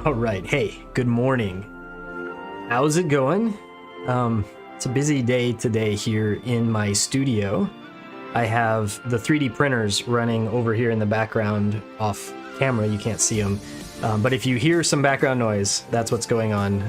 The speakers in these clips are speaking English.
All right. Hey, good morning. How's it going? It's a busy day today here in my studio. I have the 3D printers running over here in the background off camera. You can't see them. But if you hear some background noise, that's what's going on.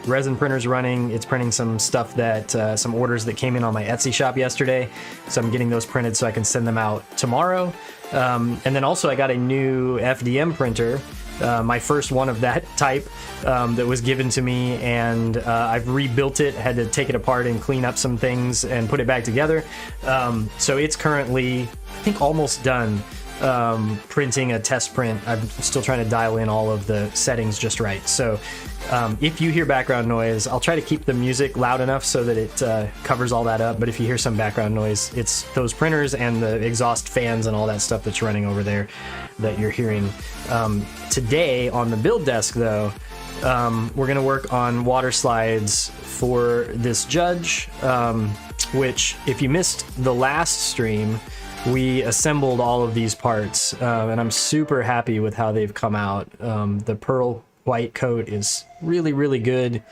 Resin printer's running. It's printing some stuff that, some orders that came in on my Etsy shop yesterday. So I'm getting those printed so I can send them out tomorrow. And then also I got a new FDM printer, my first one of that type, that was given to me, and I've rebuilt it, had to take it apart and clean up some things and put it back together. So it's currently, I think, almost done printing a test print. I'm still trying to dial in all of the settings just right. So if you hear background noise, I'll try to keep the music loud enough so that it covers all that up. But if you hear some background noise, it's those printers and the exhaust fans and all that stuff that's running over there that you're hearing. Today on the build desk, though, we're going to work on water slides for this judge, which, if you missed the last stream, we assembled all of these parts, and I'm super happy with how they've come out. The pearl white coat is really, really good,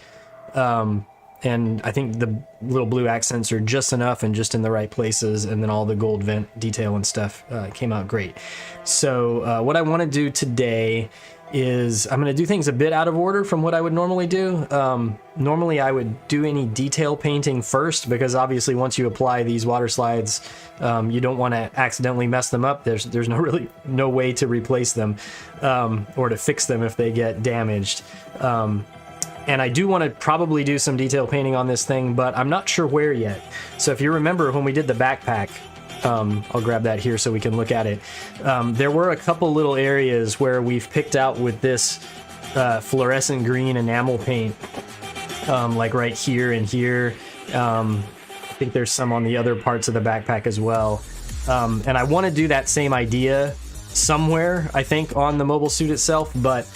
and I think the little blue accents are just enough and just in the right places, and then all the gold vent detail and stuff came out great. So what I want to do today is I'm going to do things a bit out of order from what I would normally do. Normally I would do any detail painting first, because obviously once you apply these water slides, you don't want to accidentally mess them up. There's no way to replace them, or to fix them if they get damaged. And I do want to probably do some detail painting on this thing, but I'm not sure where yet. So if you remember when we did the backpack, I'll grab that here so we can look at it. There were a couple little areas where we've picked out with this fluorescent green enamel paint, like right here and here. I think there's some on the other parts of the backpack as well. And I want to do that same idea somewhere, I think, on the mobile suit itself, but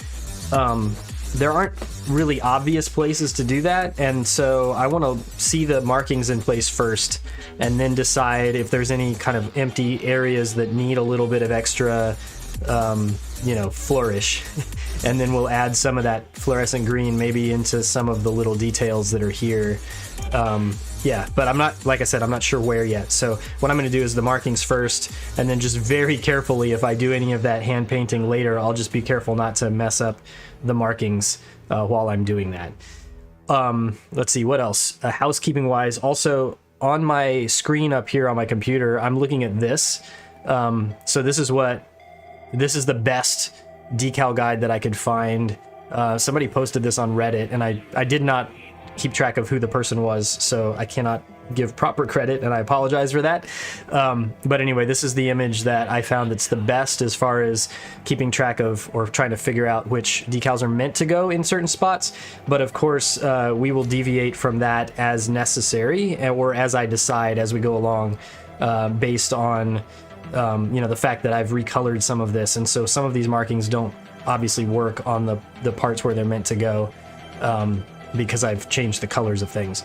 there aren't really obvious places to do that, and so I want to see the markings in place first and then decide if there's any kind of empty areas that need a little bit of extra flourish. And then we'll add some of that fluorescent green maybe into some of the little details that are here. Yeah, but I'm not, like I said, I'm not sure where yet. So what I'm going to do is the markings first, and then just very carefully, if I do any of that hand painting later, I'll just be careful not to mess up the markings while I'm doing that. Let's see, what else? Housekeeping wise, also on my screen up here on my computer, I'm looking at this. So this is the best decal guide that I could find. Somebody posted this on Reddit, and I did not keep track of who the person was, so I cannot give proper credit, and I apologize for that. But anyway, this is the image that I found that's the best as far as keeping track of or trying to figure out which decals are meant to go in certain spots. But of course, we will deviate from that as necessary, or as I decide as we go along, based on the fact that I've recolored some of this, and so some of these markings don't obviously work on the parts where they're meant to go, because I've changed the colors of things.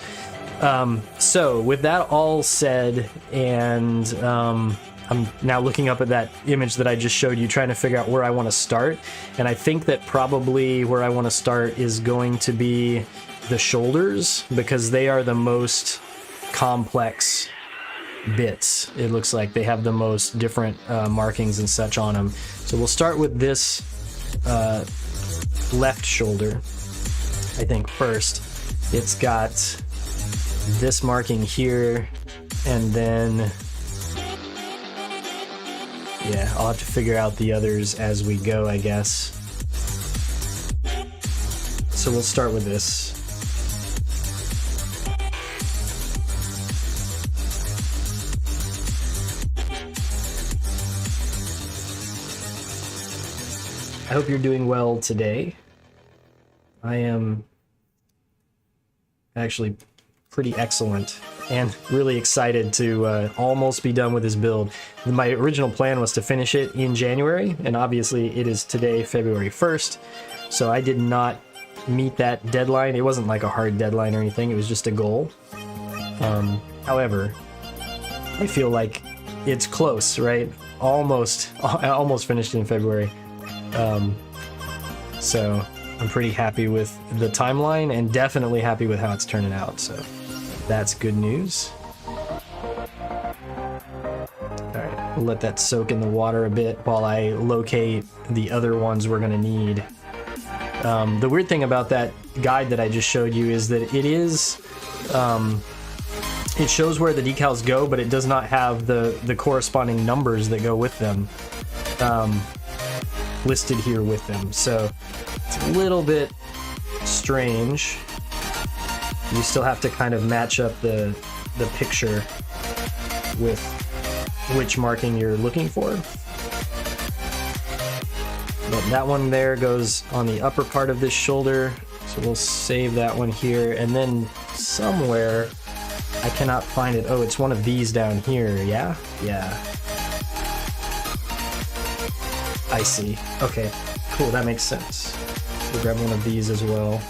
So with that all said, and I'm now looking up at that image that I just showed you, trying to figure out where I want to start. And I think that probably where I want to start is going to be the shoulders, because they are the most complex bits. It looks like they have the most different markings and such on them. So we'll start with this left shoulder, I think, first. It's got this marking here, and then yeah, I'll have to figure out the others as we go, I guess. So we'll start with this. I hope you're doing well today. I am actually pretty excellent and really excited to almost be done with this build. My original plan was to finish it in January, and obviously it is today, February 1st, so I did not meet that deadline. It wasn't like a hard deadline or anything, it was just a goal. However, I feel like it's close, right? I almost finished in February. So I'm pretty happy with the timeline and definitely happy with how it's turning out, so that's good news. Alright, we'll let that soak in the water a bit while I locate the other ones we're going to need. The weird thing about that guide that I just showed you is that it is... it shows where the decals go, but it does not have the corresponding numbers that go with them listed here with them. So it's a little bit strange. You still have to kind of match up the picture with which marking you're looking for. But that one there goes on the upper part of this shoulder, so we'll save that one here. And then somewhere, I cannot find it. Oh, it's one of these down here, yeah? Yeah. I see. Okay, cool, that makes sense. We'll grab one of these as well.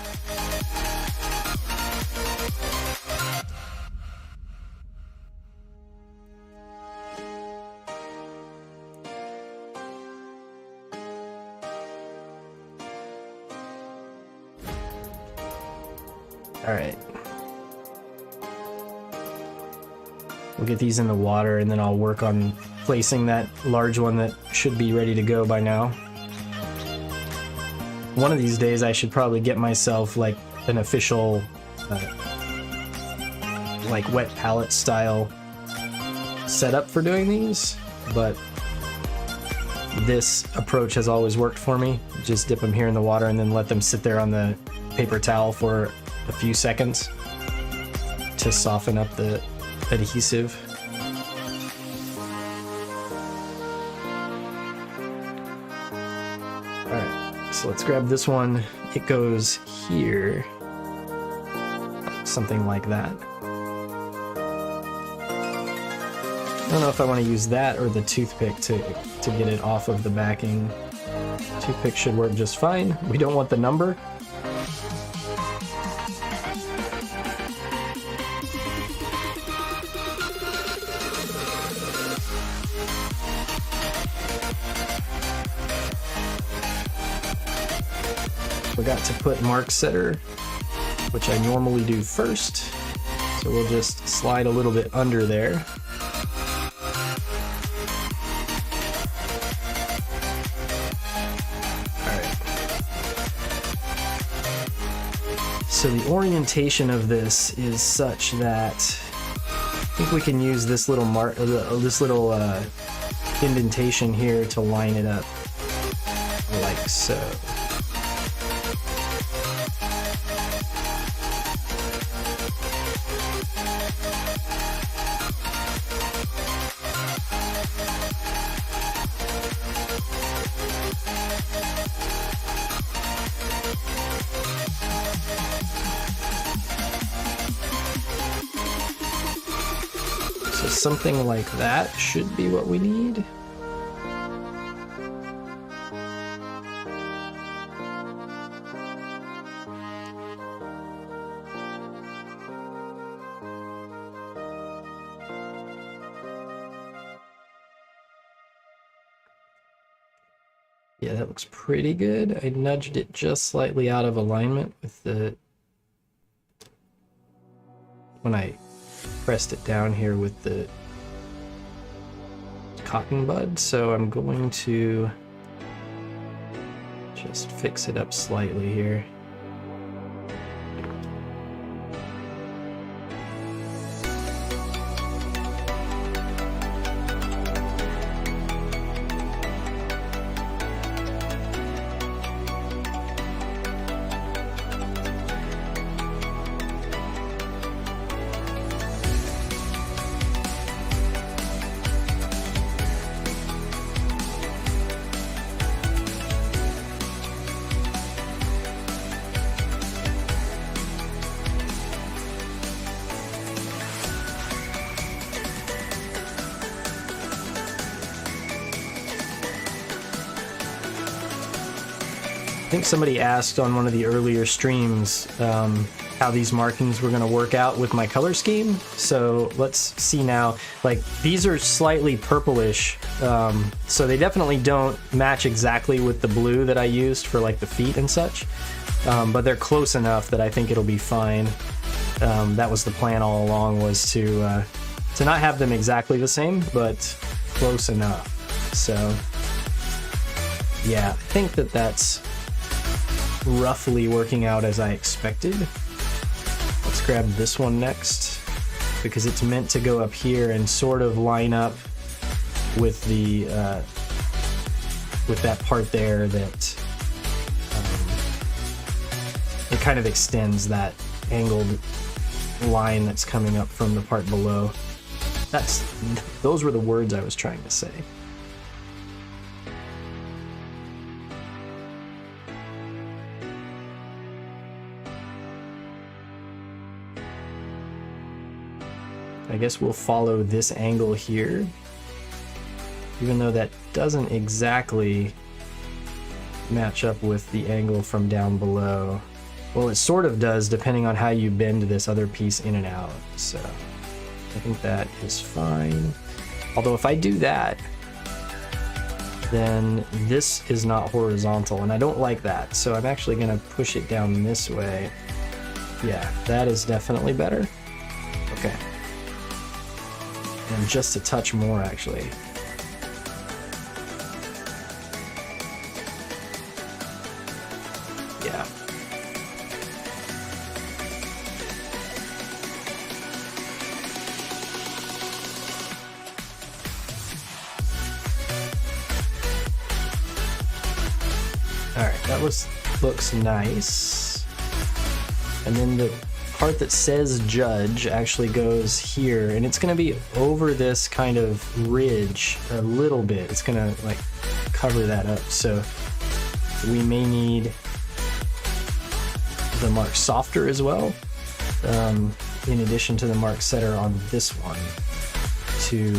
All right. We'll get these in the water and then I'll work on placing that large one that should be ready to go by now. One of these days I should probably get myself like an official like wet palette style setup for doing these, but this approach has always worked for me. Just dip them here in the water and then let them sit there on the paper towel for a few seconds to soften up the adhesive. Alright, so let's grab this one. It goes here. Something like that. I don't know if I want to use that or the toothpick to get it off of the backing. Toothpick should work just fine. We don't want the number. Forgot to put mark setter, which I normally do first. So we'll just slide a little bit under there. So the orientation of this is such that I think we can use this little indentation here to line it up like so. Something like that should be what we need. Yeah, that looks pretty good. I nudged it just slightly out of alignment with the... when I pressed it down here with the cotton bud, so I'm going to just fix it up slightly here. think somebody asked on one of the earlier streams how these markings were going to work out with my color scheme. So let's see now. Like, these are slightly purplish, so they definitely don't match exactly with the blue that I used for like the feet and such, but they're close enough that I think it'll be fine. That was the plan all along, was to not have them exactly the same, but close enough. So yeah, I think that that's roughly working out as I expected. Let's grab this one next, because it's meant to go up here and sort of line up with the with that part there that it kind of extends that angled line that's coming up from the part below. Those were the words I was trying to say. I guess we'll follow this angle here, even though that doesn't exactly match up with the angle from down below. Well, it sort of does, depending on how you bend this other piece in and out. So I think that is fine. Although if I do that, then this is not horizontal, and I don't like that. So I'm actually going to push it down this way. Yeah, that is definitely better. Okay. And just a touch more, actually. Yeah. Alright, that looks nice. And then the part that says judge actually goes here, and it's going to be over this kind of ridge a little bit. It's going to like cover that up, so we may need the mark softer as well, in addition to the mark setter on this one, to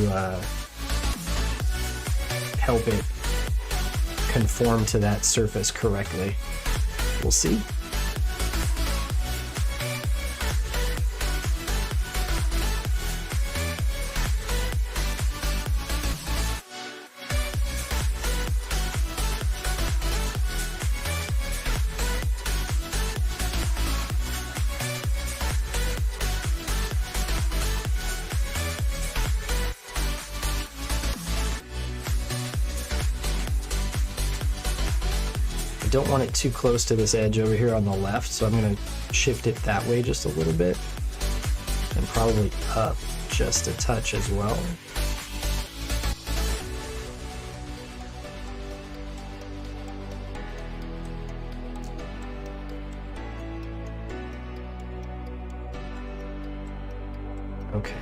help it conform to that surface correctly. We'll see. I don't want it too close to this edge over here on the left, so I'm going to shift it that way just a little bit, and probably up just a touch as well. Okay,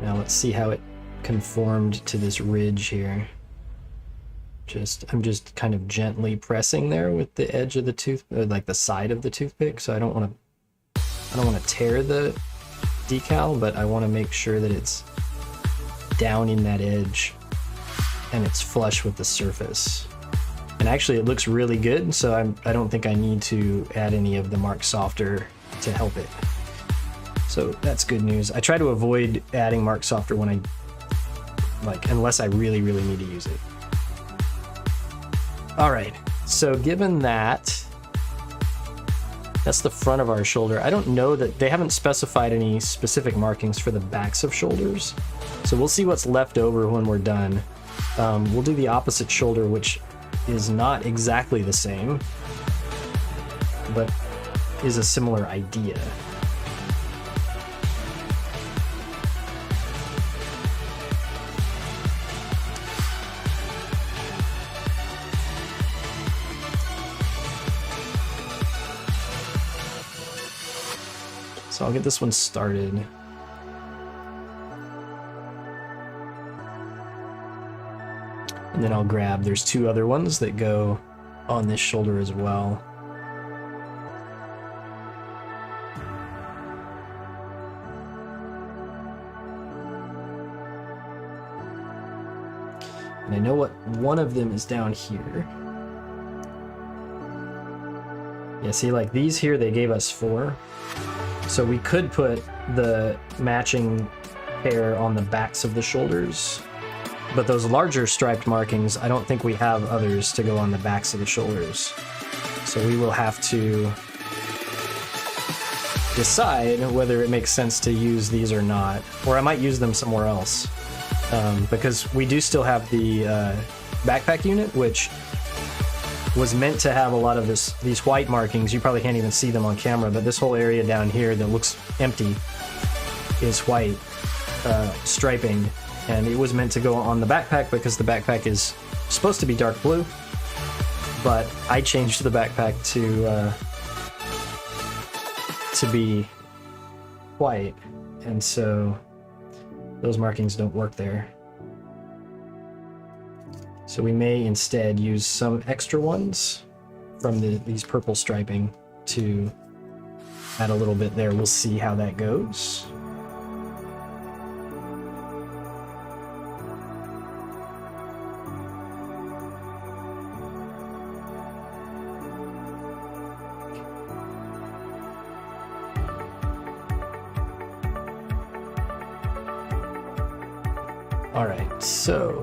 now let's see how it conformed to this ridge here. I'm just kind of gently pressing there with the edge of the like the side of the toothpick, so I don't want to tear the decal, but I want to make sure that it's down in that edge and it's flush with the surface. And actually it looks really good, so I don't think I need to add any of the mark softer to help it. So that's good news. I try to avoid adding mark softer when unless I really need to use it. All right, so given that, that's the front of our shoulder. I don't know that they haven't specified any specific markings for the backs of shoulders, so we'll see what's left over when we're done. We'll do the opposite shoulder, which is not exactly the same, but is a similar idea. So I'll get this one started. And then I'll grab, there's two other ones that go on this shoulder as well. And I know what one of them is down here. Yeah, see, like these here, they gave us 4. So we could put the matching pair on the backs of the shoulders. But those larger striped markings, I don't think we have others to go on the backs of the shoulders. So we will have to decide whether it makes sense to use these or not. Or I might use them somewhere else. Because we do still have the backpack unit, which was meant to have a lot of these white markings. You probably can't even see them on camera, but this whole area down here that looks empty is white striping. And it was meant to go on the backpack because the backpack is supposed to be dark blue, but I changed the backpack to be white, and so those markings don't work there. So we may instead use some extra ones from these purple striping to add a little bit there. We'll see how that goes. All right, so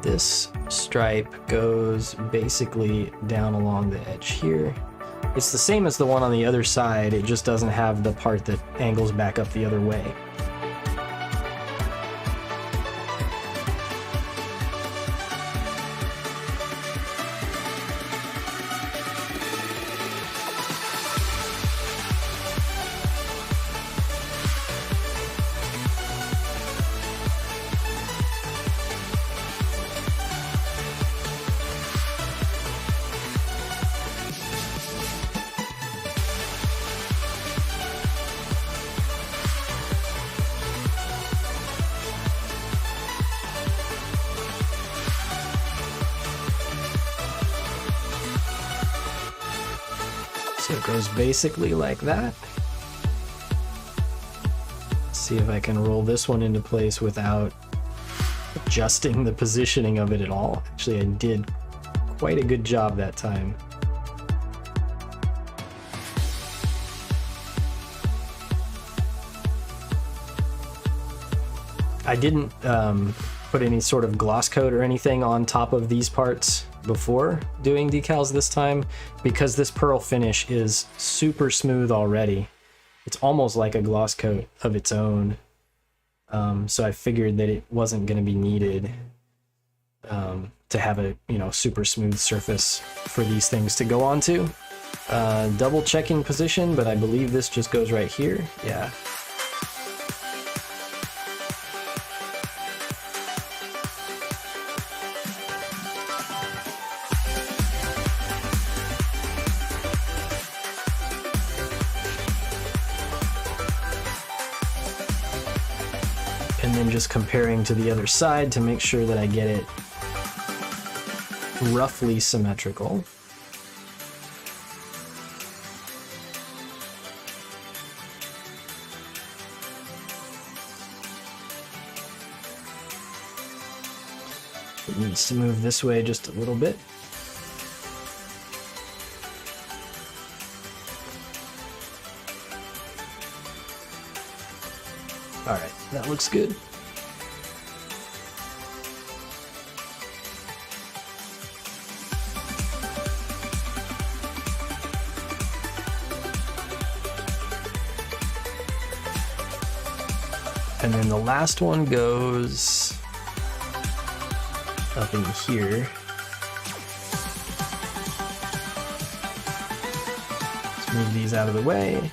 this stripe goes basically down along the edge here. It's the same as the one on the other side, it just doesn't have the part that angles back up the other way. So it goes basically like that. Let's see if I can roll this one into place without adjusting the positioning of it at all. Actually, I did quite a good job that time. I didn't put any sort of gloss coat or anything on top of these parts before doing decals this time, because this pearl finish is super smooth already. It's almost like a gloss coat of its own. So I figured that it wasn't going to be needed to have a super smooth surface for these things to go onto. Double checking position, but I believe this just goes right here. Yeah. And then just comparing to the other side to make sure that I get it roughly symmetrical. It needs to move this way just a little bit. All right, that looks good. And then the last one goes up in here. Let's move these out of the way.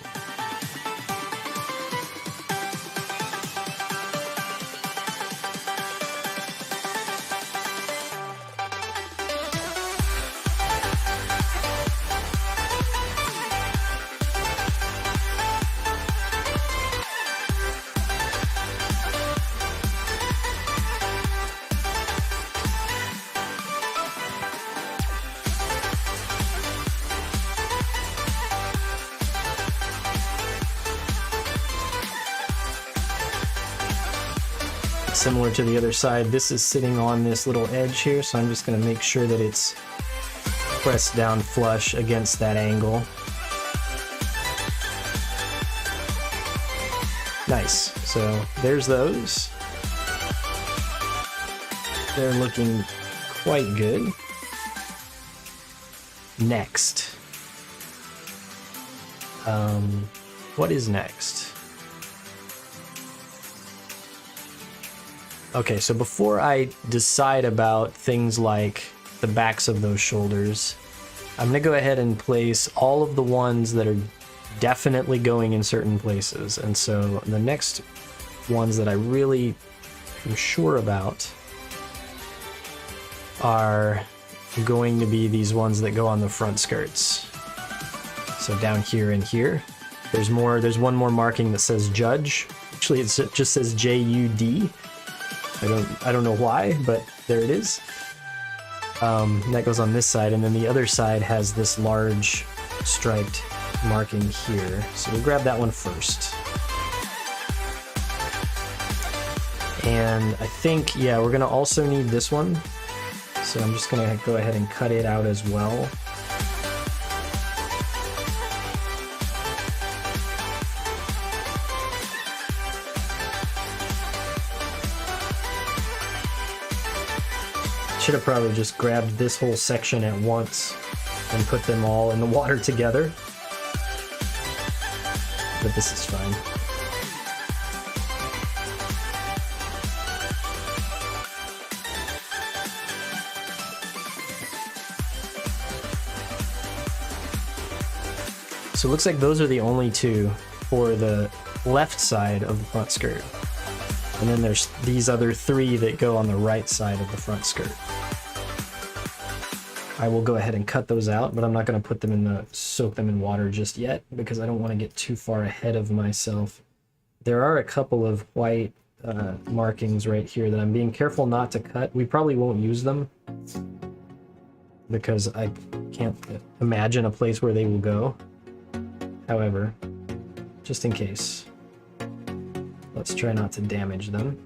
Similar to the other side, this is sitting on this little edge here, so I'm just going to make sure that it's press down flush against that angle. Nice. So there's those. They're looking quite good. Next. What is next? Okay, so before I decide about things like the backs of those shoulders, I'm gonna go ahead and place all of the ones that are definitely going in certain places. And so the next ones that I really am sure about are going to be these ones that go on the front skirts. So down here and here, there's one more marking that says judge. Actually, it just says JUD. I don't know why, but there it is. That goes on this side, and then the other side has this large striped marking here. So we'll grab that one first. And I think, yeah, we're gonna also need this one. So I'm just gonna go ahead and cut it out as well. Should have probably just grabbed this whole section at once and put them all in the water together. But this is fine. So it looks like those are the only two for the left side of the front skirt. And then there's these other three that go on the right side of the front skirt. I will go ahead and cut those out, but I'm not going to put them in soak them in water just yet because I don't want to get too far ahead of myself. There are a couple of white markings right here that I'm being careful not to cut. We probably won't use them because I can't imagine a place where they will go. However, just in case, let's try not to damage them.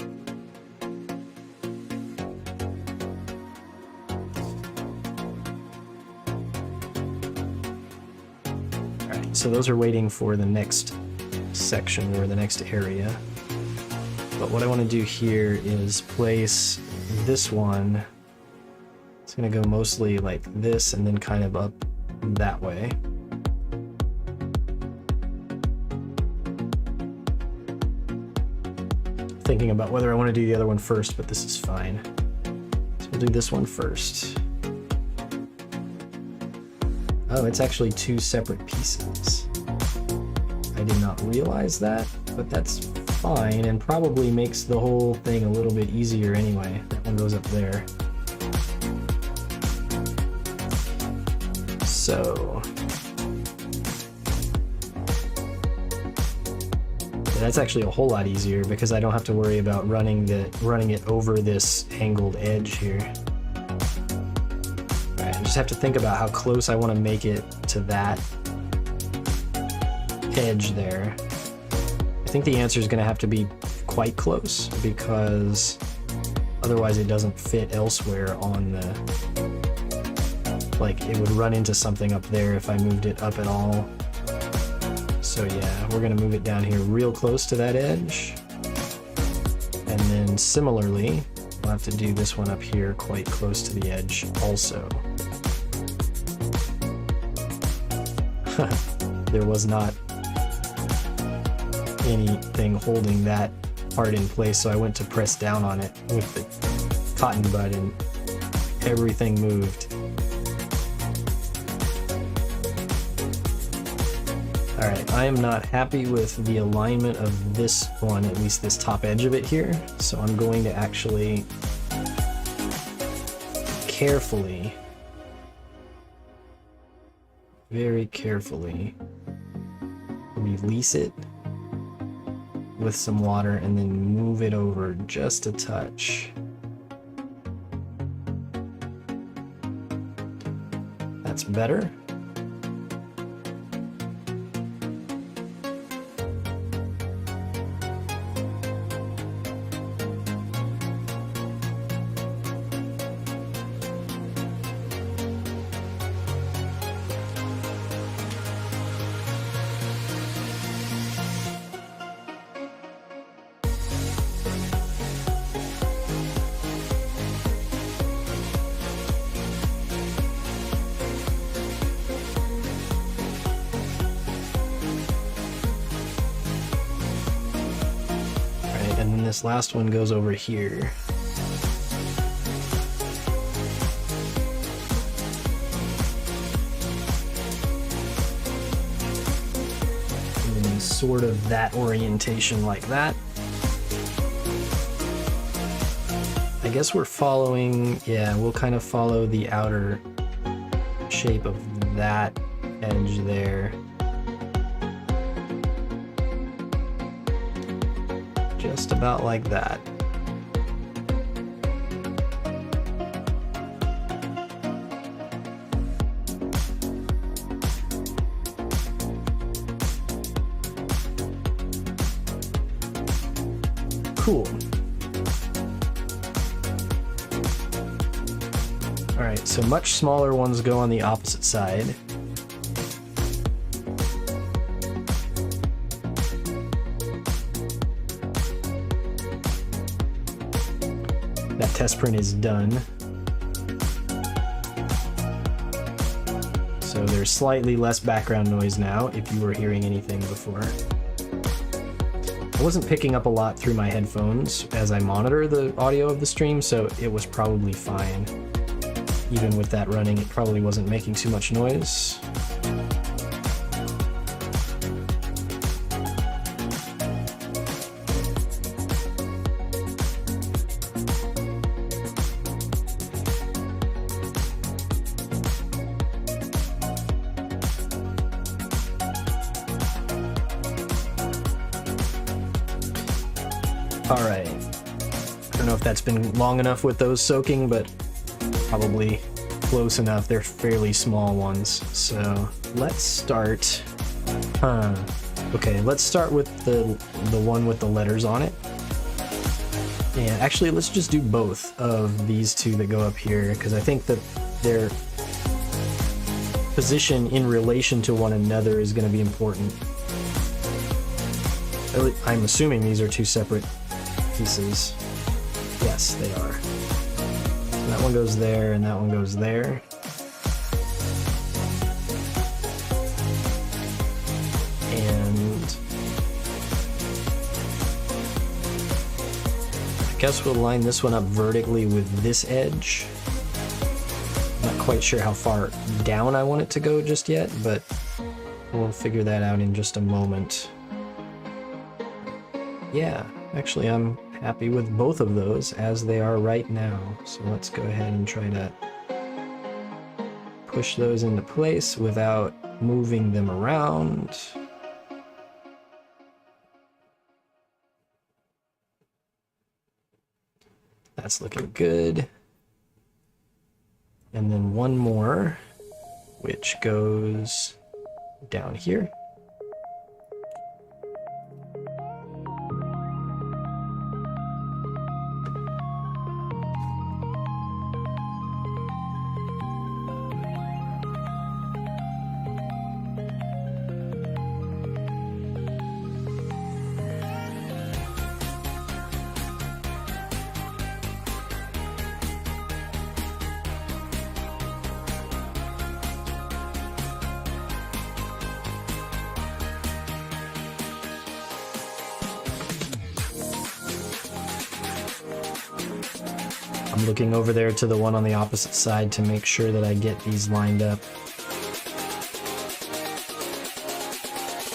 Alright, so those are waiting for the next section or the next area. But what I want to do here is place this one. It's going to go mostly like this and then kind of up that way. Thinking about whether I want to do the other one first, but this is fine. So we'll do this one first. Oh, it's actually two separate pieces. I did not realize that, but that's fine and probably makes the whole thing a little bit easier anyway. That one goes up there. So that's actually a whole lot easier because I don't have to worry about running it over this angled edge here. Alright, I just have to think about how close I want to make it to that edge there. I think the answer is going to have to be quite close because otherwise it doesn't fit elsewhere on the... Like, it would run into something up there if I moved it up at all. So yeah, we're going to move it down here real close to that edge. And then similarly, we'll have to do this one up here quite close to the edge also. There was not anything holding that part in place, so I went to press down on it with the cotton bud and everything moved. Alright, I am not happy with the alignment of this one, at least this top edge of it here, so I'm going to actually carefully, very carefully release it with some water and then move it over just a touch. That's better. this last one goes over here. And sort of that orientation like that. I guess we're following, yeah, we'll kind of follow the outer shape of that edge there. Just about like that. Cool. All right, so much smaller ones go on the opposite side. That test print is done. So there's slightly less background noise now, if you were hearing anything before. I wasn't picking up a lot through my headphones as I monitor the audio of the stream, so it was probably fine. Even with that running, it probably wasn't making too much noise. All right. I don't know if that's been long enough with those soaking, but probably close enough. They're fairly small ones. So let's start. Okay, let's start with the one with the letters on it. And actually, let's just do both of these two that go up here, because I think that their position in relation to one another is going to be important. I'm assuming these are two separate pieces. Yes, they are. That one goes there, and that one goes there. And I guess we'll line this one up vertically with this edge. Not quite sure how far down I want it to go just yet, but we'll figure that out in just a moment. Yeah, actually I'm happy with both of those as they are right now. So let's go ahead and try to push those into place without moving them around. That's looking good. And then one more, which goes down here. I'm looking over there to the one on the opposite side to make sure that I get these lined up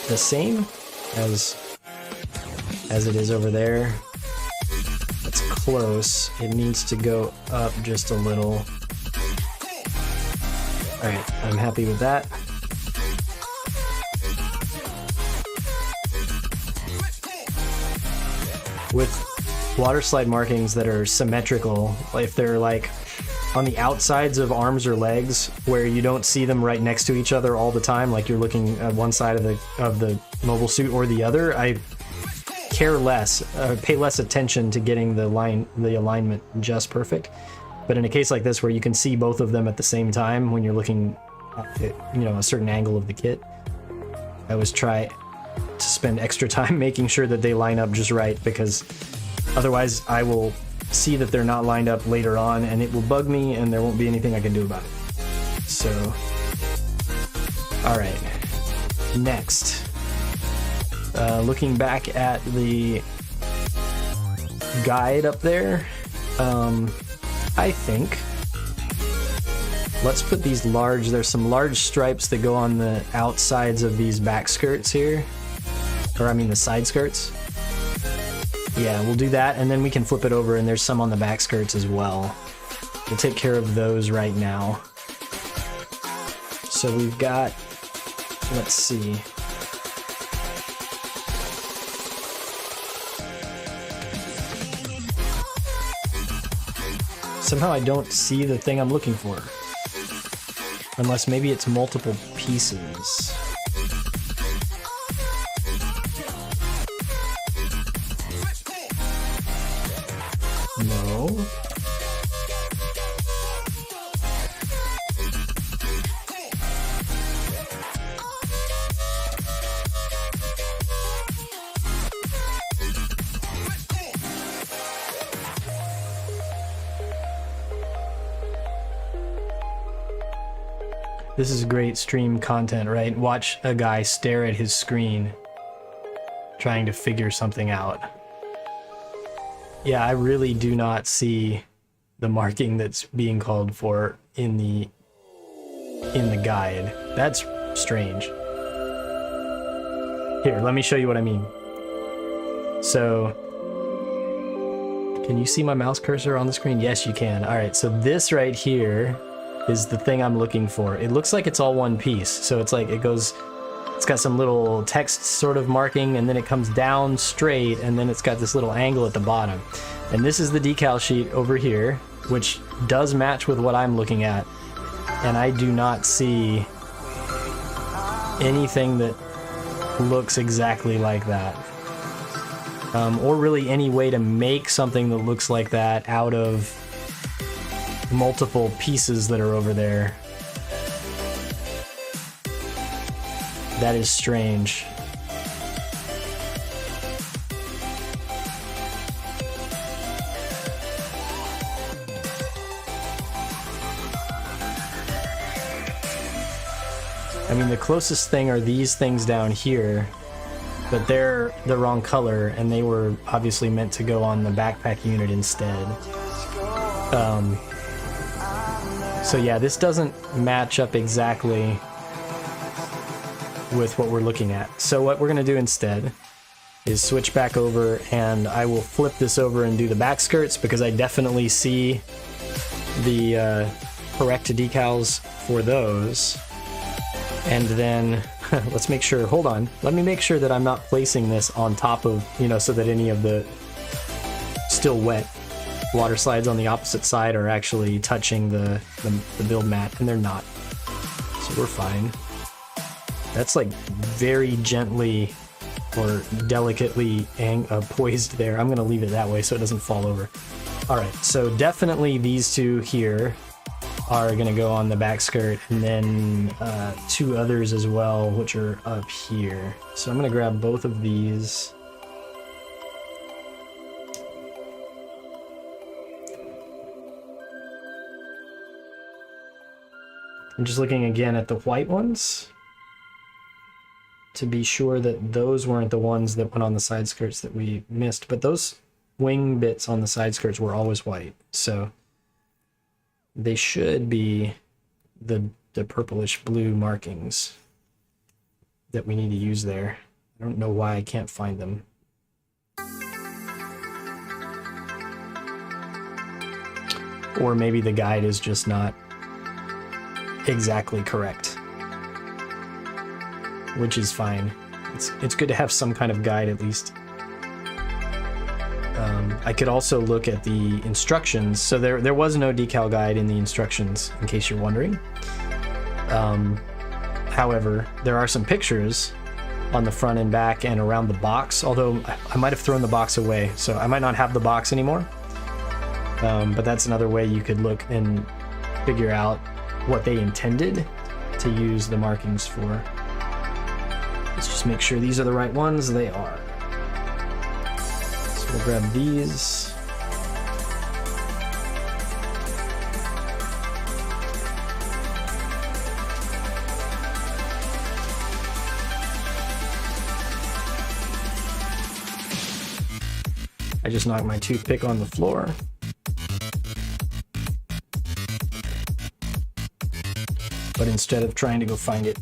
the same as it is over there. It's close. It needs to go up just a little. All right, I'm happy with that. With water slide markings that are symmetrical, if they're like on the outsides of arms or legs where you don't see them right next to each other all the time, like you're looking at one side of the mobile suit or the other, I care less, pay less attention to getting the alignment just perfect. But in a case like this where you can see both of them at the same time when you're looking at, a certain angle of the kit, I always try to spend extra time making sure that they line up just right, because otherwise I will see that they're not lined up later on and it will bug me and there won't be anything I can do about it. So, all right, next, looking back at the guide up there. I think. Let's put these large, there's some large stripes that go on the outsides of these back skirts here. Or I mean the side skirts. Yeah, we'll do that, and then we can flip it over, and there's some on the back skirts as well. We'll take care of those right now. So we've got, let's see. Somehow I don't see the thing I'm looking for. Unless maybe it's multiple pieces. No. This is great stream content, right? Watch a guy stare at his screen trying to figure something out. Yeah, I really do not see the marking that's being called for in the guide. That's strange. Here, let me show you what I mean. So, can you see my mouse cursor on the screen? Yes, you can. All right, so this right here is the thing I'm looking for. It looks like it's all one piece. So it's like it's got some little text sort of marking, and then it comes down straight, and then it's got this little angle at the bottom. And this is the decal sheet over here, which does match with what I'm looking at. And I do not see anything that looks exactly like that. Or really any way to make something that looks like that out of multiple pieces that are over there. That is strange. I mean, the closest thing are these things down here, but they're the wrong color, and they were obviously meant to go on the backpack unit instead. So yeah, this doesn't match up exactly with what we're looking at. So what we're gonna do instead is switch back over, and I will flip this over and do the back skirts, because I definitely see the correct decals for those. And then let's make sure, hold on, let me make sure that I'm not placing this on top of, so that any of the still wet water slides on the opposite side are actually touching the build mat, and they're not. So we're fine. That's like very gently or delicately poised there. I'm gonna leave it that way so it doesn't fall over. All right, so definitely these two here are gonna go on the back skirt, and then two others as well, which are up here. So I'm gonna grab both of these. I'm just looking again at the white ones to be sure that those weren't the ones that went on the side skirts that we missed, but those wing bits on the side skirts were always white, so they should be the purplish blue markings that we need to use there. I don't know why I can't find them. Or maybe the guide is just not exactly correct, which is fine. It's good to have some kind of guide at least. I could also look at the instructions. So there was no decal guide in the instructions, in case you're wondering. However, there are some pictures on the front and back and around the box, although I might have thrown the box away, so I might not have the box anymore. But that's another way you could look and figure out what they intended to use the markings for. Let's just make sure these are the right ones. They are. So we'll grab these. I just knocked my toothpick on the floor. But instead of trying to go find it,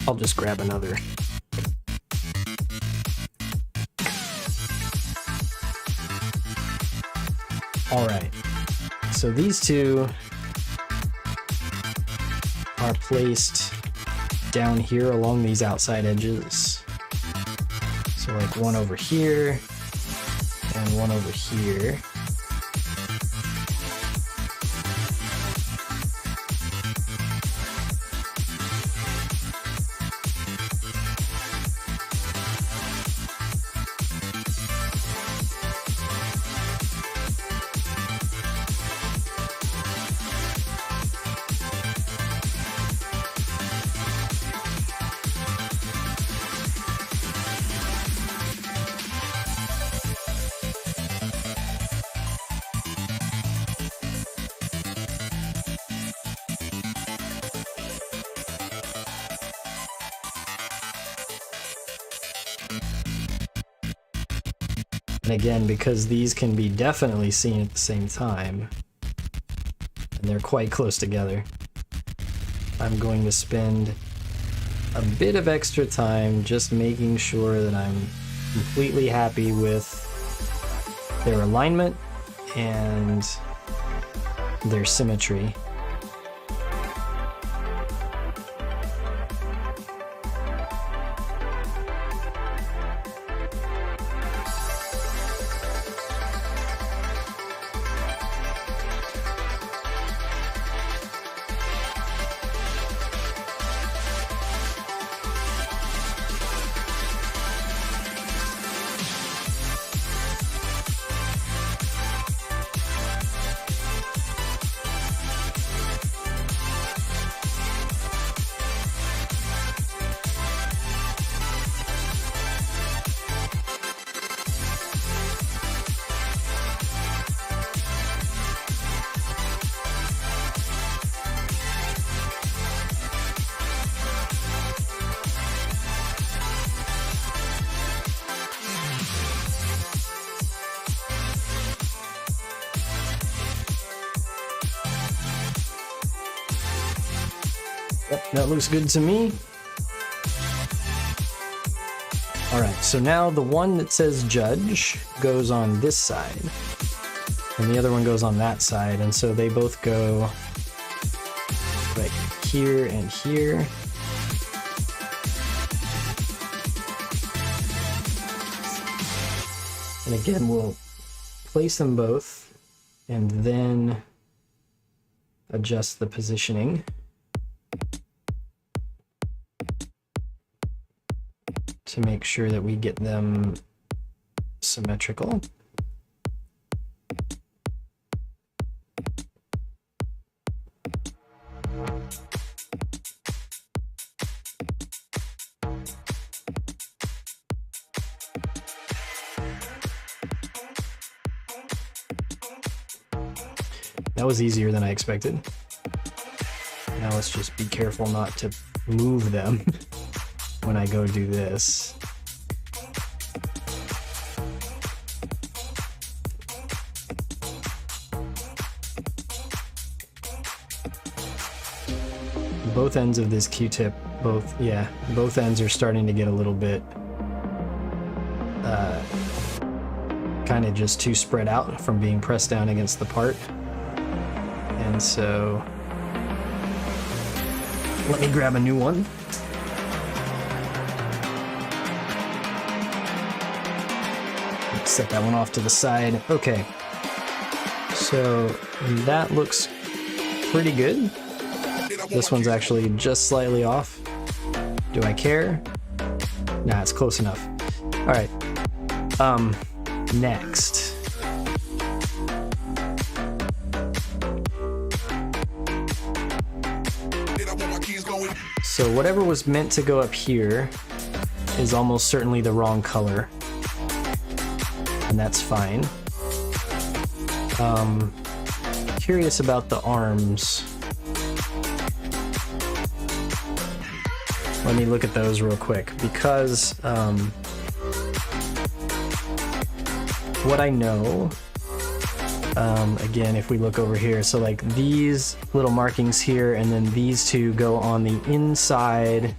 I'll just grab another. All right, so these two are placed down here along these outside edges. So like one over here and one over here. And again, because these can be definitely seen at the same time, and they're quite close together, I'm going to spend a bit of extra time just making sure that I'm completely happy with their alignment and their symmetry. Yep, that looks good to me. All right, so now the one that says judge goes on this side, and the other one goes on that side, and so they both go right here and here. And again, we'll place them both and then adjust the positioning to make sure that we get them symmetrical. That was easier than I expected. Now let's just be careful not to move them when I go do this. Both ends of this Q-tip, both ends are starting to get a little bit kind of just too spread out from being pressed down against the part. And so let me grab a new one. Let's set that one off to the side. Okay, so that looks pretty good. This one's actually just slightly off. Do I care? Nah, it's close enough. All right, next. So whatever was meant to go up here is almost certainly the wrong color, and that's fine. Curious about the arms. Let me look at those real quick, because what I know, again, if we look over here, so like these little markings here, and then these two go on the inside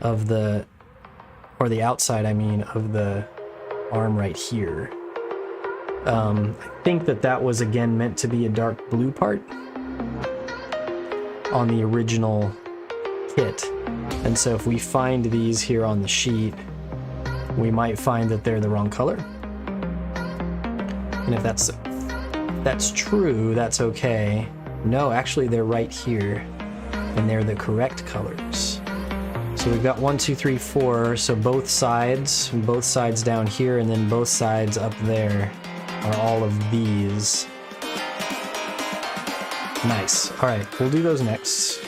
of the, or the outside, I mean, of the arm right here. I think that was again meant to be a dark blue part on the original kit. And so if we find these here on the sheet, we might find that they're the wrong color. And if that's true, that's okay. No, actually they're right here, and they're the correct colors. So we've got 1, 2, 3, 4, so both sides down here, and then both sides up there are all of these. Nice. All right, we'll do those next.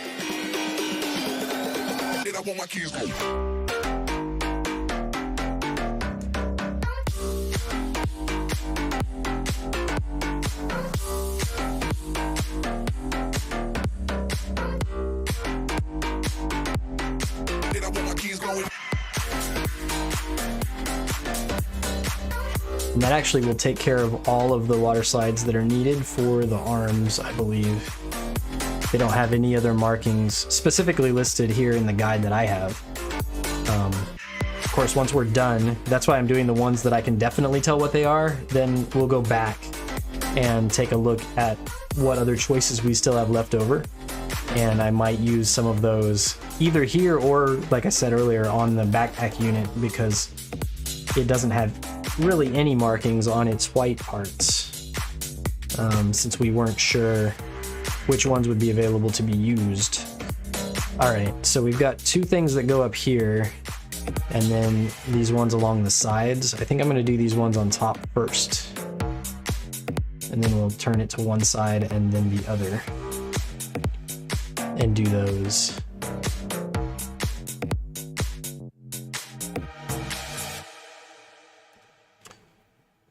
And that actually will take care of all of the water slides that are needed for the arms, I believe. They don't have any other markings specifically listed here in the guide that I have. Of course, once we're done, that's why I'm doing the ones that I can definitely tell what they are. Then we'll go back and take a look at what other choices we still have left over. And I might use some of those either here or, like I said earlier, on the backpack unit, because it doesn't have really any markings on its white parts, since we weren't sure which ones would be available to be used. All right, so we've got two things that go up here, and then these ones along the sides. I think I'm going to do these ones on top first, and then we'll turn it to one side and then the other, and do those.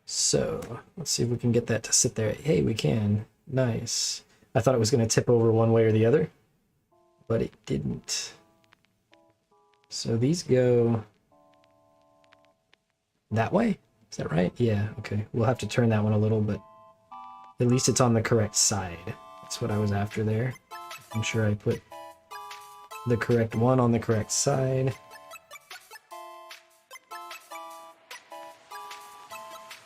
So let's see if we can get that to sit there. Hey, we can. Nice. I thought it was going to tip over one way or the other, but it didn't. So these go that way. Is that right? Yeah, okay. We'll have to turn that one a little, but at least it's on the correct side. That's what I was after there. I'm sure I put the correct one on the correct side.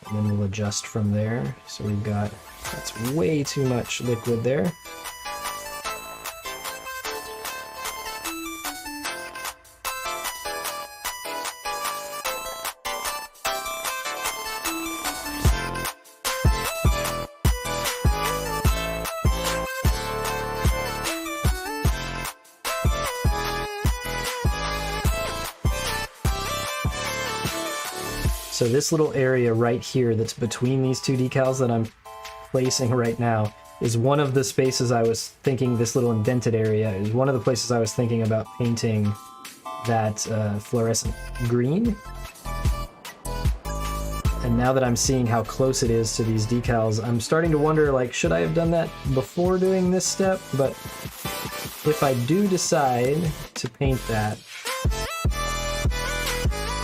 And then we'll adjust from there. So we've got, that's way too much liquid there. So this little area right here that's between these two decals that I'm placing right now is one of the spaces I was thinking, this little indented area is one of the places I was thinking about painting that fluorescent green. And now that I'm seeing how close it is to these decals, I'm starting to wonder, like, should I have done that before doing this step? But if I do decide to paint that,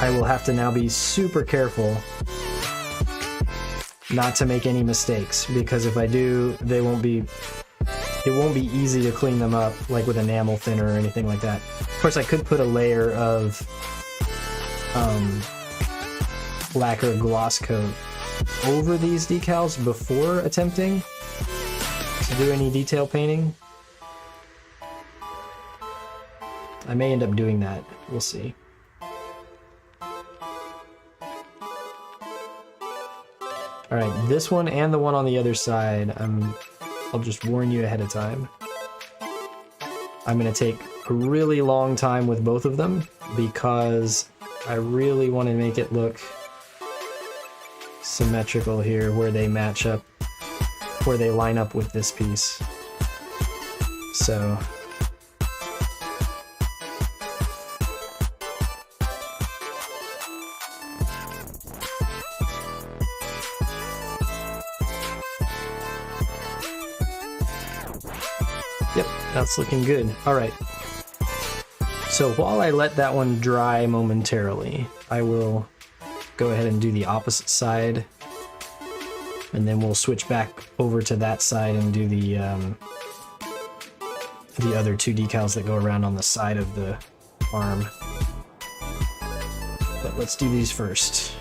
I will have to now be super careful not to make any mistakes, because if I do, it won't be easy to clean them up, like with enamel thinner or anything like that. Of course, I could put a layer of lacquer gloss coat over these decals before attempting to do any detail painting. I may end up doing that. We'll see. Alright, this one and the one on the other side, I'll just warn you ahead of time. I'm going to take a really long time with both of them because I really want to make it look symmetrical here, where they match up, where they line up with this piece. So yep, that's looking good. All right. So while I let that one dry momentarily, I will go ahead and do the opposite side. And then we'll switch back over to that side and do the other two decals that go around on the side of the arm. But let's do these first.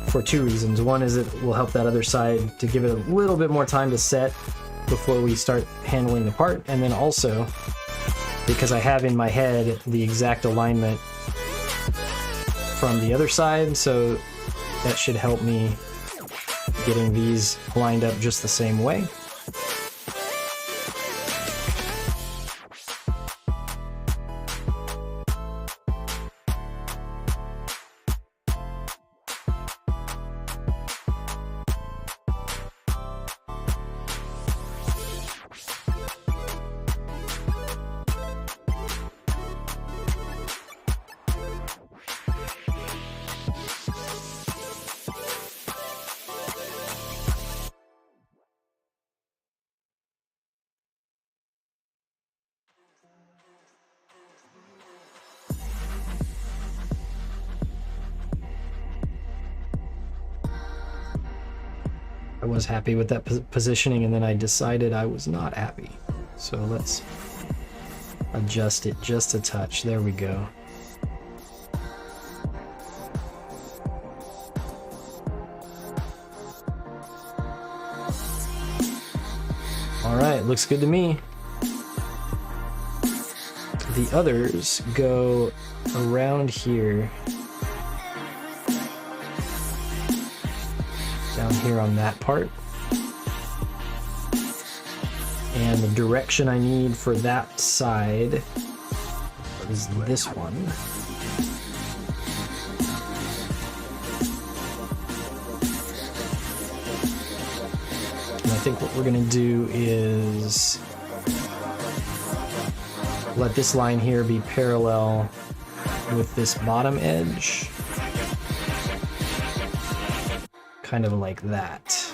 For two reasons. One is it will help that other side to give it a little bit more time to set before we start handling the part, and then also because I have in my head the exact alignment from the other side, so that should help me getting these lined up just the same way. I was happy with that positioning, and then I decided I was not happy. So let's adjust it just a touch. There we go. All right, looks good to me. The others go around here. Down here on that part. And the direction I need for that side is this one. And I think what we're going to do is let this line here be parallel with this bottom edge. Kind of like that.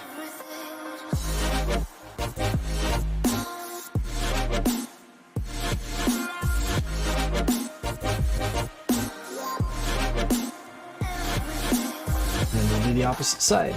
And then we'll do the opposite side.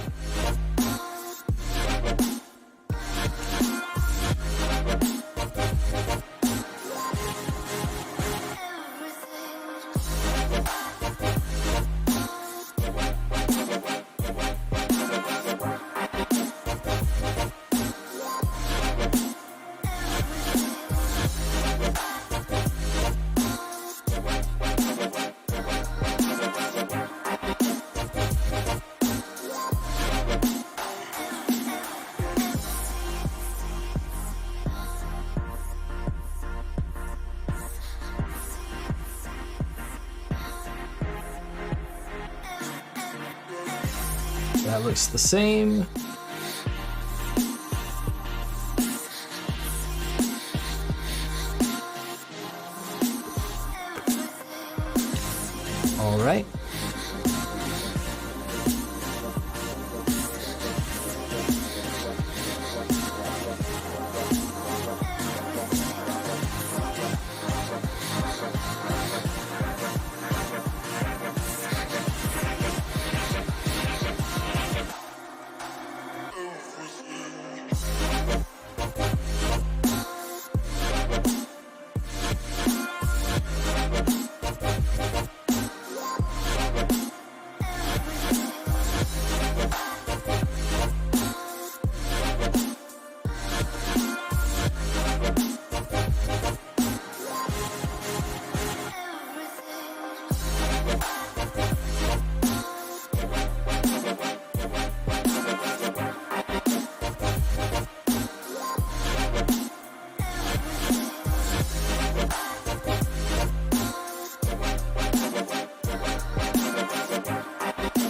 That looks the same. All right.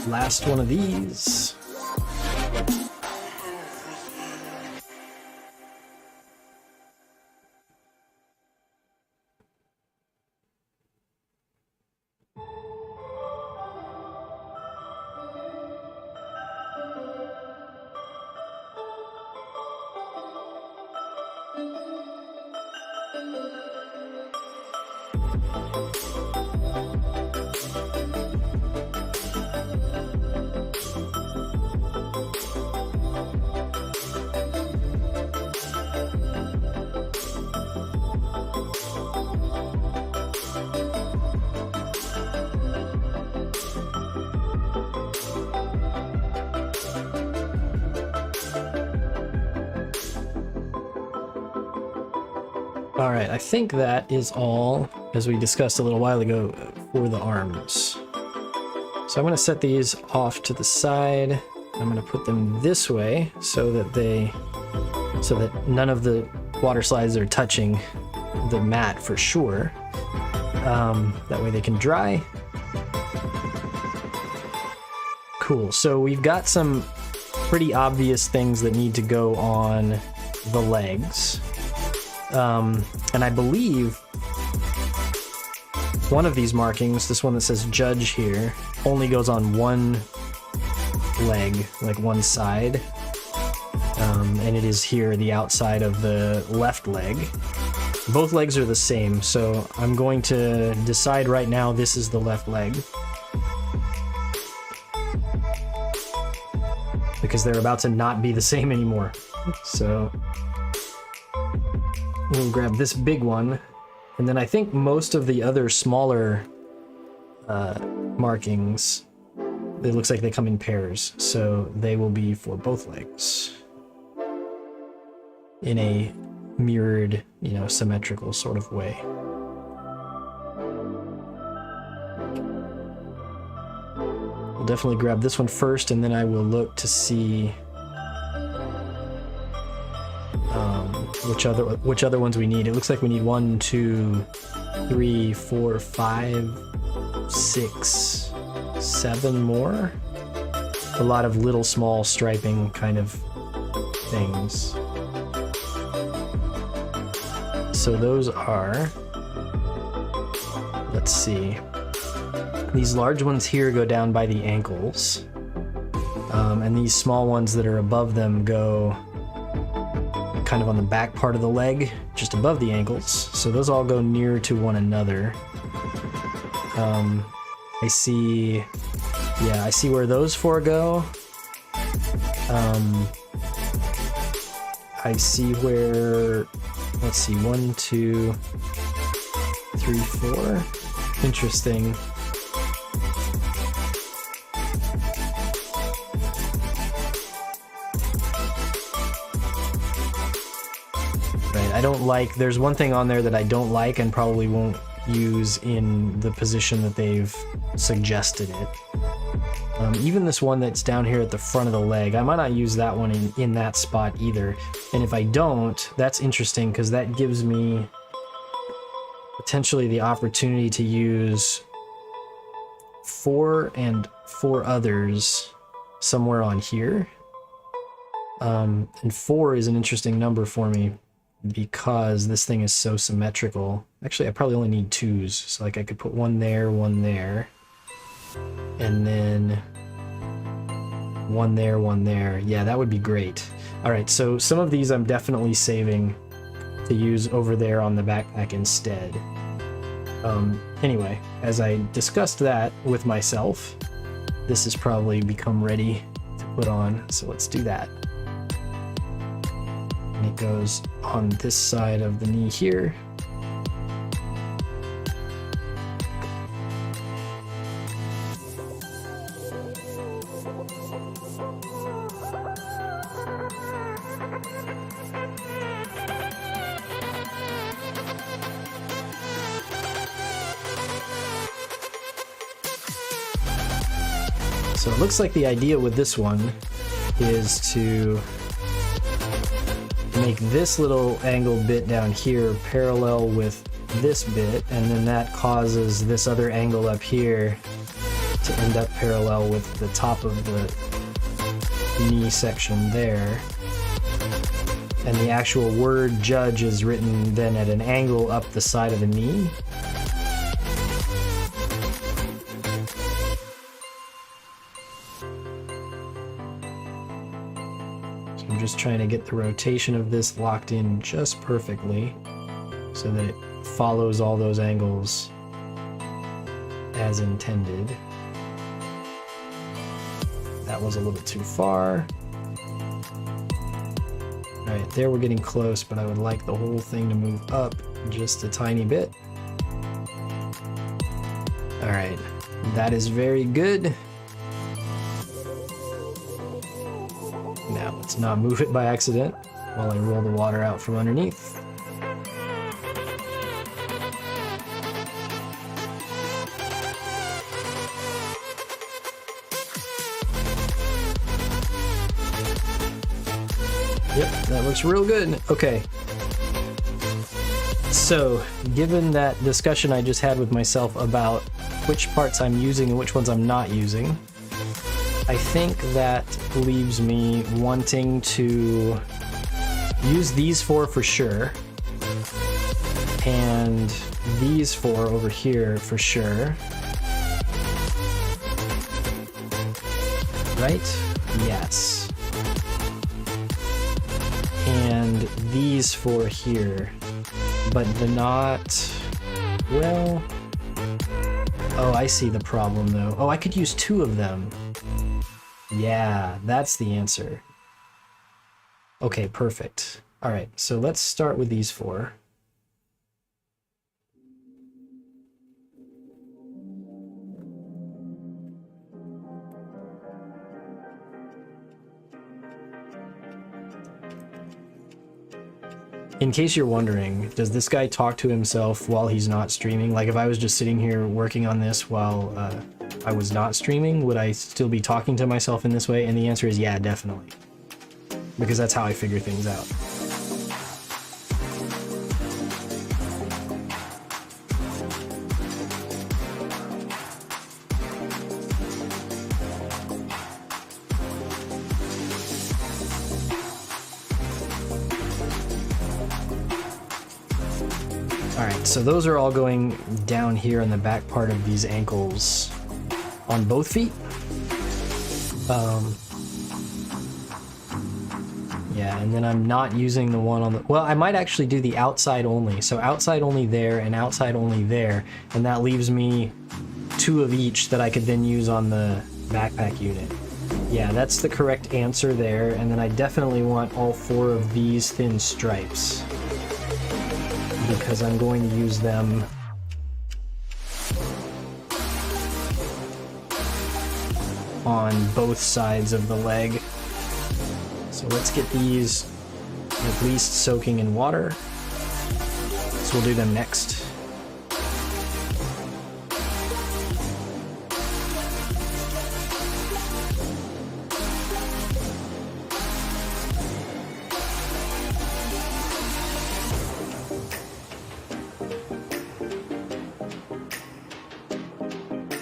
Last one of these. All right, I think that is all, as we discussed a little while ago, for the arms. So I'm going to set these off to the side. I'm going to put them this way so that none of the water slides are touching the mat for sure. That way they can dry. Cool. So we've got some pretty obvious things that need to go on the legs. And I believe one of these markings, this one that says judge here, only goes on one leg, like one side. And it is here, the outside of the left leg. Both legs are the same, so I'm going to decide right now this is the left leg. Because they're about to not be the same anymore. So we'll grab this big one, and then I think most of the other smaller markings, it looks like they come in pairs, so they will be for both legs in a mirrored, symmetrical sort of way. We'll definitely grab this one first, and then I will look to see which other ones we need. It looks like we need 1, 2, 3, 4, 5, 6, 7 more. A lot of little small striping kind of things. So those are, let's see, these large ones here go down by the ankles, and these small ones that are above them go kind of on the back part of the leg, just above the ankles. So those all go near to one another. I see where those four go. I see where, let's see, 1, 2, 3, 4. Interesting. Right, I don't like, there's one thing on there that I don't like and probably won't use in the position that they've suggested it. Even this one that's down here at the front of the leg, I might not use that one in that spot either. And if I don't, that's interesting because that gives me potentially the opportunity to use 4 and 4 others somewhere on here. And 4 is an interesting number for me because this thing is so symmetrical. Actually, I probably only need 2s. So like I could put 1 there, and then 1 there, 1 there. Yeah, that would be great. All right, so some of these I'm definitely saving to use over there on the backpack instead. Anyway, as I discussed that with myself, this has probably become ready to put on, so let's do that. And it goes on this side of the knee here. So it looks like the idea with this one is to make this little angled bit down here parallel with this bit, and then that causes this other angle up here to end up parallel with the top of the knee section there. And the actual word judge is written then at an angle up the side of the knee. I'm just trying to get the rotation of this locked in just perfectly so that it follows all those angles as intended. That was a little too far. All right, there we're getting close, but I would like the whole thing to move up just a tiny bit. All right, that is very good. Now let's not move it by accident while I roll the water out from underneath. Yep, that looks real good. Okay. So, given that discussion I just had with myself about which parts I'm using and which ones I'm not using, I think that leaves me wanting to use these four for sure, and these four over here for sure. Right? Yes. And these four here. But the not... well... oh, I see the problem though. Oh, I could use two of them. Yeah, that's the answer. Okay, perfect. All right, so let's start with these four. In case you're wondering, does this guy talk to himself while he's not streaming? Like if I was just sitting here working on this while I was not streaming, would I still be talking to myself in this way? And the answer is yeah, definitely. Because that's how I figure things out. Alright, so those are all going down here in the back part of these ankles on both feet. Yeah, and then I'm not using the one on the... well, I might actually do the outside only. So outside only there and outside only there, and that leaves me two of each that I could then use on the backpack unit. Yeah, that's the correct answer there, and then I definitely want all four of these thin stripes, because I'm going to use them on both sides of the leg. So let's get these at least soaking in water. So we'll do them next.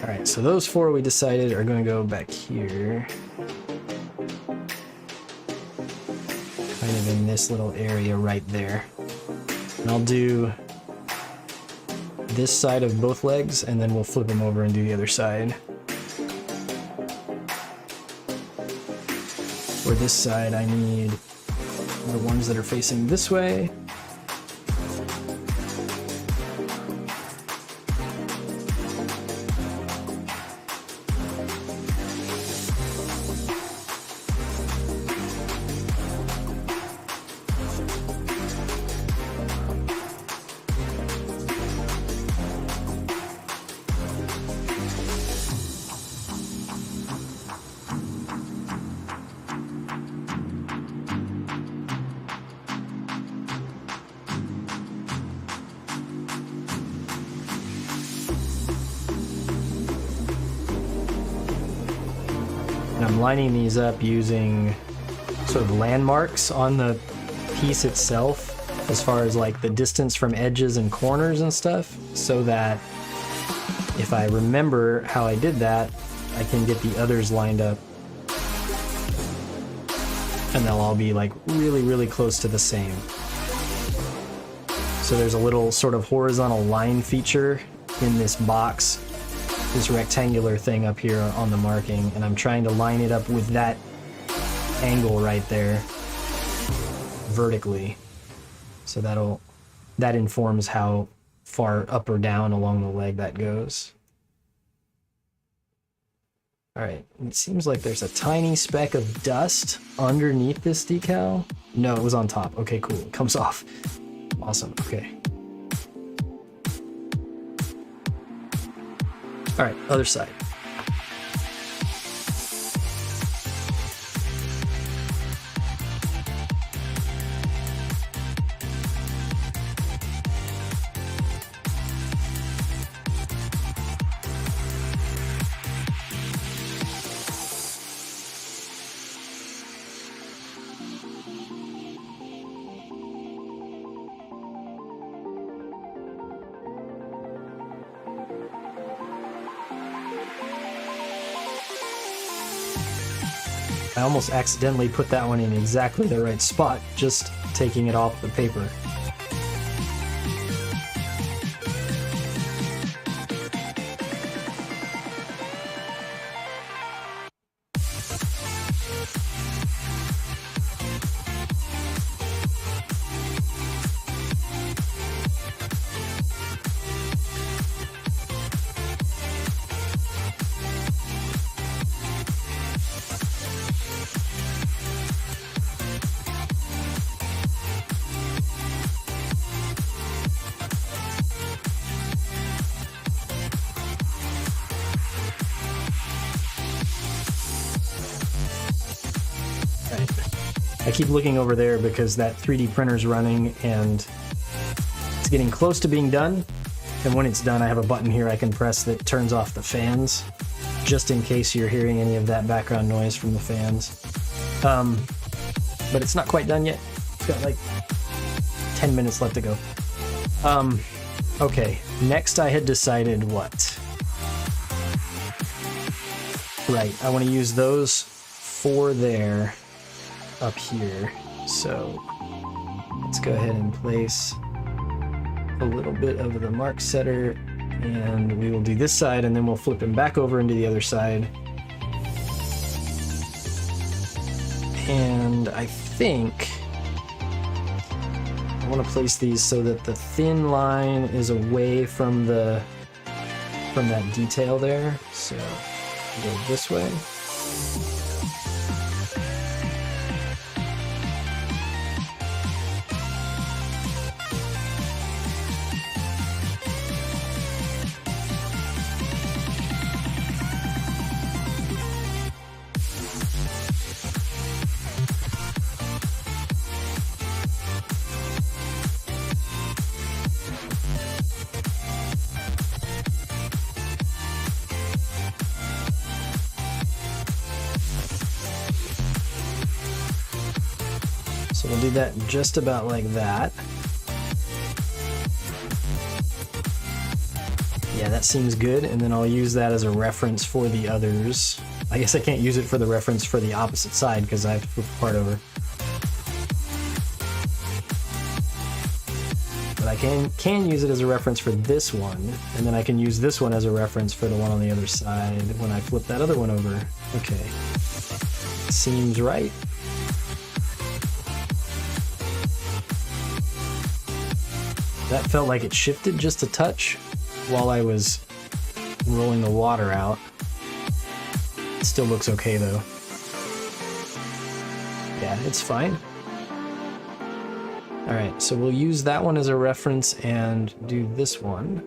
Alright, so those four we decided are going to go back here. Kind of in this little area right there. And I'll do this side of both legs, and then we'll flip them over and do the other side. For this side, I need the ones that are facing this way. And I'm lining these up using sort of landmarks on the piece itself, as far as like the distance from edges and corners and stuff, so that if I remember how I did that, I can get the others lined up. And they'll all be like really, really close to the same. So there's a little sort of horizontal line feature in this box, this rectangular thing up here on the marking, and I'm trying to line it up with that angle right there vertically. So that informs how far up or down along the leg that goes. All right, it seems like there's a tiny speck of dust underneath this decal. No, it was on top. Okay, cool, it comes off. Awesome, okay. All right, other side. I almost accidentally put that one in exactly the right spot, just taking it off the paper. I keep looking over there because that 3D printer's running and it's getting close to being done. And when it's done, I have a button here I can press that turns off the fans, just in case you're hearing any of that background noise from the fans. But it's not quite done yet. It's got like 10 minutes left to go. Okay, next I had decided what? Right, I want to use those 4 there. Up here, so let's go ahead and place a little bit of the mark setter, and we will do this side, and then we'll flip him back over into the other side. And I think I want to place these so that the thin line is away from that detail there. So go this way. So we'll do that just about like that. Yeah, that seems good, and then I'll use that as a reference for the others. I guess I can't use it for the reference for the opposite side because I have to flip the part over. But I can use it as a reference for this one, and then I can use this one as a reference for the one on the other side when I flip that other one over. Okay. Seems right. That felt like it shifted just a touch while I was rolling the water out. It still looks okay though. Yeah, it's fine. Alright, so we'll use that one as a reference and do this one.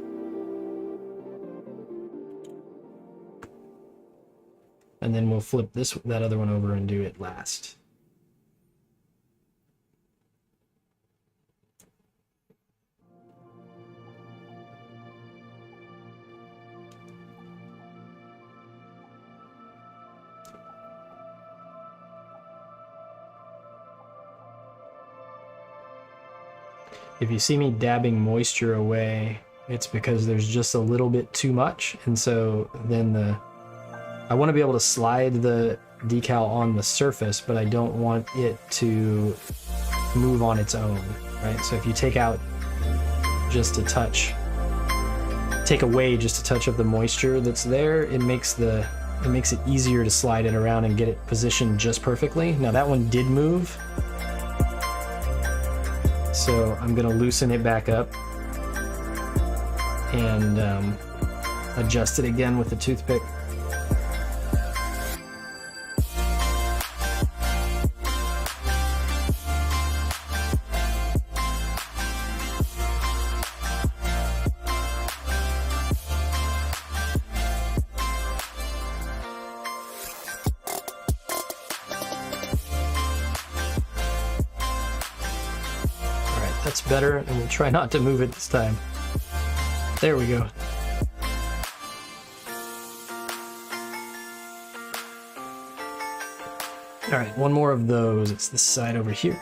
And then we'll flip that other one over and do it last. If you see me dabbing moisture away, it's because there's just a little bit too much, and so then I want to be able to slide the decal on the surface, but I don't want it to move on its own, right? So if you take out just a touch, take away just a touch of the moisture that's there, it makes it easier to slide it around and get it positioned just perfectly. Now that one did move, so I'm gonna loosen it back up and adjust it again with the toothpick. That's better, and we'll try not to move it this time. There we go. All right, one more of those. It's this side over here.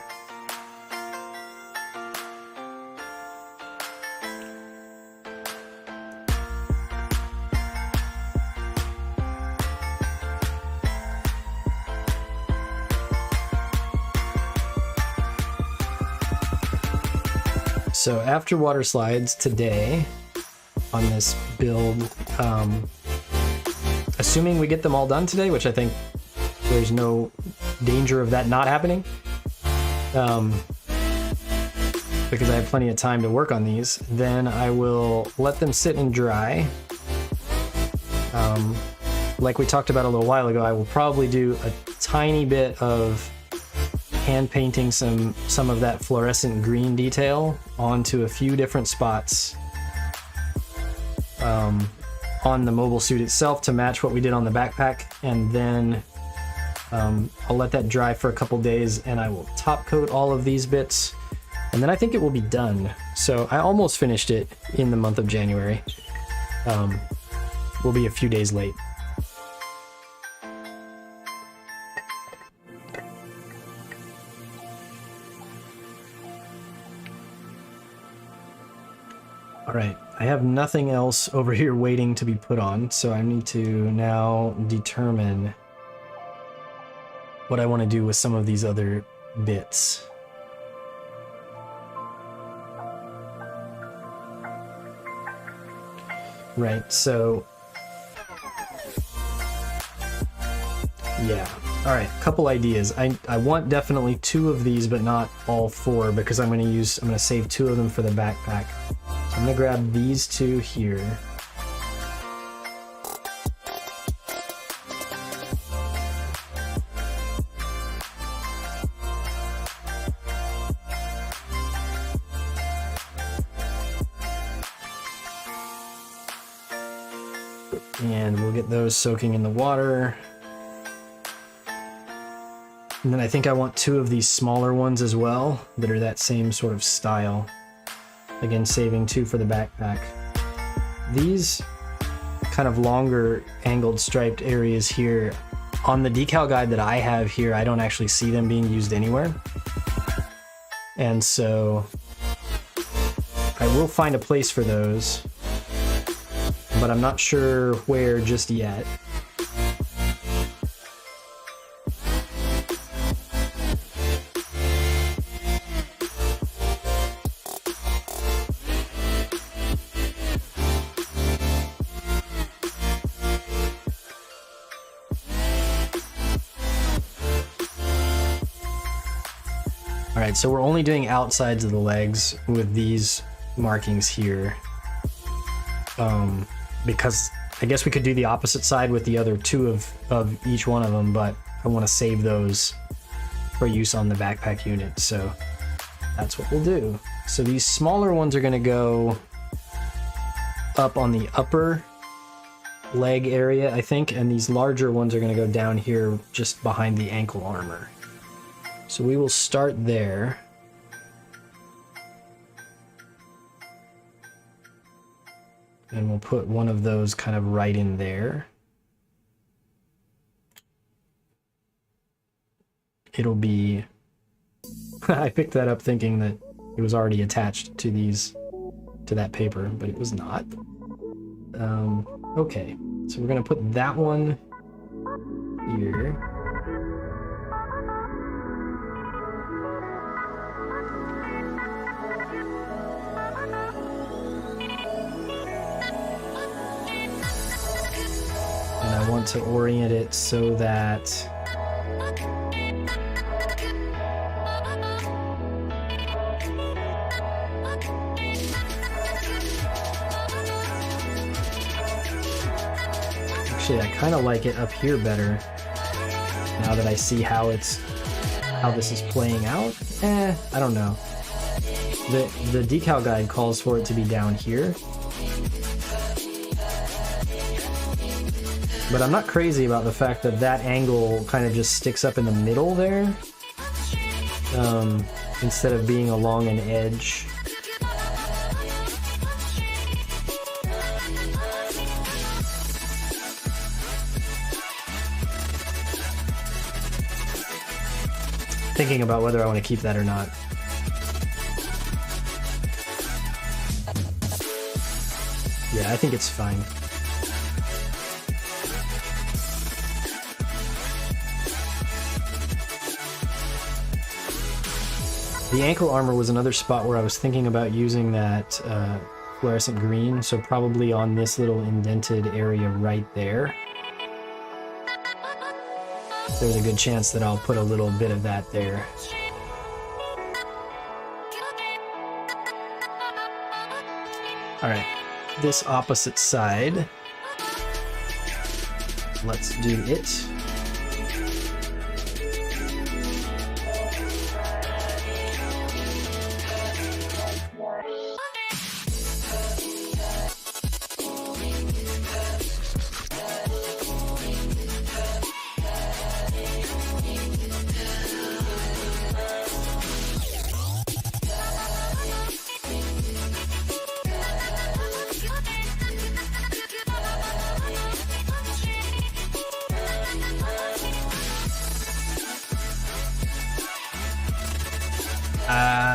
so after water slides today on this build, assuming we get them all done today, which I think there's no danger of that not happening, because I have plenty of time to work on these, then I will let them sit and dry. Like we talked about a little while ago, I will probably do a tiny bit of hand painting some of that fluorescent green detail onto a few different spots on the mobile suit itself to match what we did on the backpack, and then I'll let that dry for a couple days and I will top coat all of these bits, and then I think it will be done. So I almost finished it in the month of January. We'll be a few days late. All right, I have nothing else over here waiting to be put on, so I need to now determine what I want to do with some of these other bits. Right, so yeah. All right, couple ideas. I want definitely 2 of these, but not all 4, because I'm going to save 2 of them for the backpack. So I'm going to grab these 2 here. And we'll get those soaking in the water. And then I think I want 2 of these smaller ones as well that are that same sort of style. Again, saving 2 for the backpack. These kind of longer angled striped areas here, on the decal guide that I have here, I don't actually see them being used anywhere. And so I will find a place for those, but I'm not sure where just yet. All right, so we're only doing outsides of the legs with these markings here. Because I guess we could do the opposite side with the other 2 of each one of them, but I want to save those for use on the backpack unit, so that's what we'll do. So these smaller ones are going to go up on the upper leg area, I think, and these larger ones are going to go down here just behind the ankle armor. So we will start there. And we'll put one of those kind of right in there. It'll be... I picked that up thinking that it was already attached to that paper, but it was not. Okay, so we're gonna put that one here. I want to orient it so that actually I kind of like it up here better now that I see how this is playing out. I don't know. The decal guide calls for it to be down here. But I'm not crazy about the fact that that angle kind of just sticks up in the middle there, instead of being along an edge. Thinking about whether I want to keep that or not. Yeah, I think it's fine. The ankle armor was another spot where I was thinking about using that fluorescent green, so probably on this little indented area right there. There's a good chance that I'll put a little bit of that there. Alright, this opposite side. Let's do it.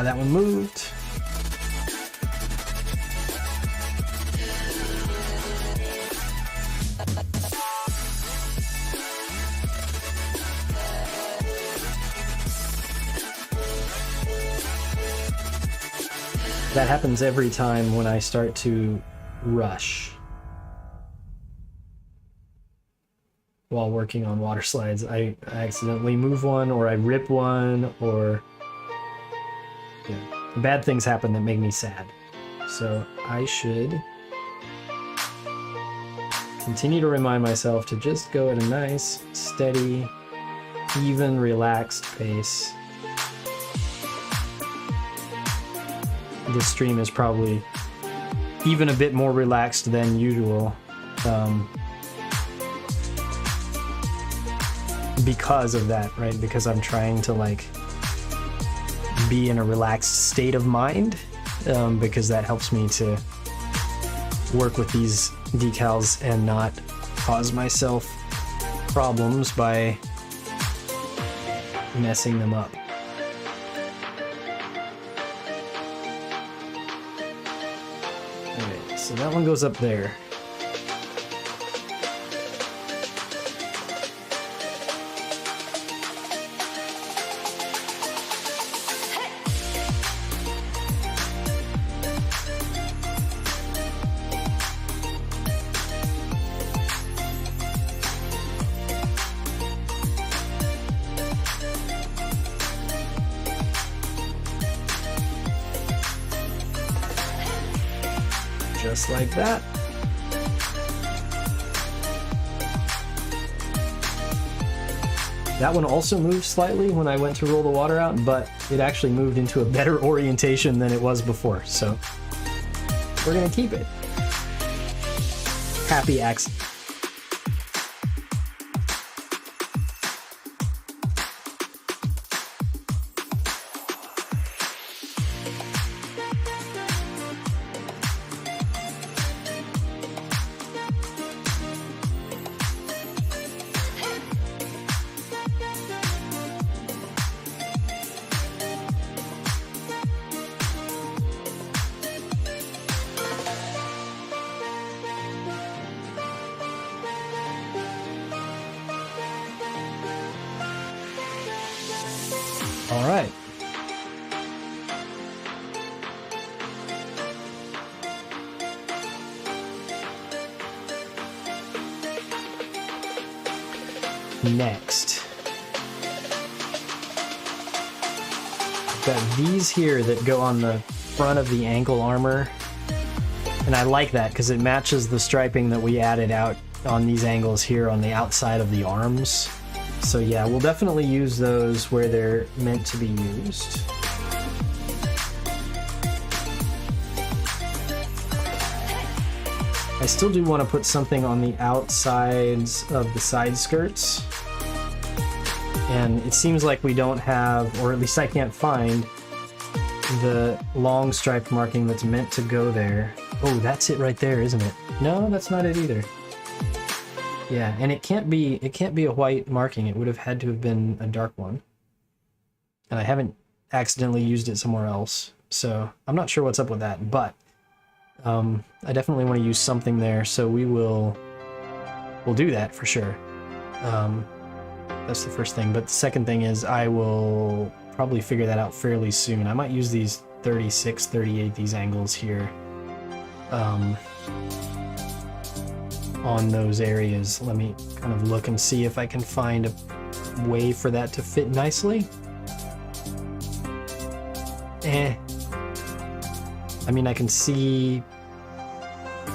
That one moved. That happens every time when I start to rush while working on water slides. I accidentally move one, or I rip one, or bad things happen that make me sad. So I should continue to remind myself to just go at a nice, steady, even, relaxed pace. This stream is probably even a bit more relaxed than usual, because of that, right? Because I'm trying to like be in a relaxed state of mind, because that helps me to work with these decals and not cause myself problems by messing them up. Alright, so that one goes up there. Just like that. That one also moved slightly when I went to roll the water out, but it actually moved into a better orientation than it was before, so we're gonna keep it. Happy accident. All right. Next, I've got these here that go on the front of the ankle armor, and I like that because it matches the striping that we added out on these angles here on the outside of the arms. So yeah, we'll definitely use those where they're meant to be used. I still do want to put something on the outsides of the side skirts. And it seems like we don't have, or at least I can't find, the long stripe marking that's meant to go there. Oh, that's it right there, isn't it? No, that's not it either. Yeah, and it can't be a white marking. It would have had to have been a dark one. And I haven't accidentally used it somewhere else, so I'm not sure what's up with that, but I definitely want to use something there, so we'll do that for sure. that's the first thing. But the second thing is I will probably figure that out fairly soon. I might use these 36, 38, these angles here on those areas. Let me kind of look and see if I can find a way for that to fit nicely. I mean, I can see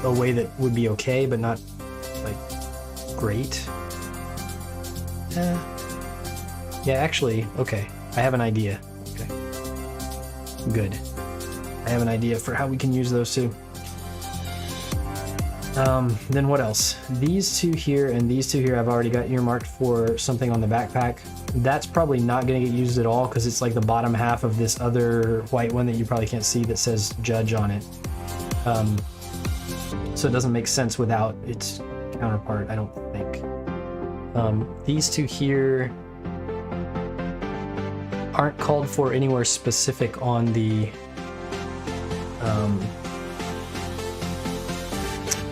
a way that would be okay, but not like great. Yeah, actually, okay. I have an idea. Okay. Good. I have an idea for how we can use those two. Then what else? These two here and these two here I've already got earmarked for something on the backpack. That's probably not going to get used at all because it's like the bottom half of this other white one that you probably can't see that says Judge on it. So it doesn't make sense without its counterpart, I don't think. These two here aren't called for anywhere specific on the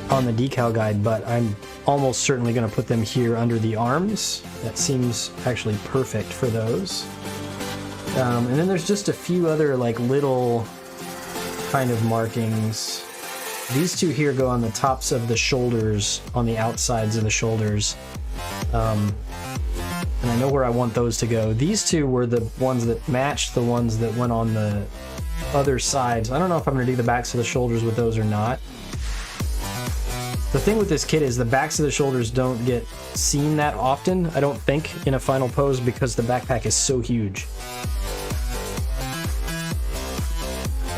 decal guide, but I'm almost certainly going to put them here under the arms. That seems actually perfect for those. And then there's just a few other like little kind of markings. These two here go on the tops of the shoulders, on the outsides of the shoulders. And I know where I want those to go. These two were the ones that matched the ones that went on the other sides. I don't know if I'm going to do the backs of the shoulders with those or not. The thing with this kit is the backs of the shoulders don't get seen that often, I don't think, in a final pose because the backpack is so huge.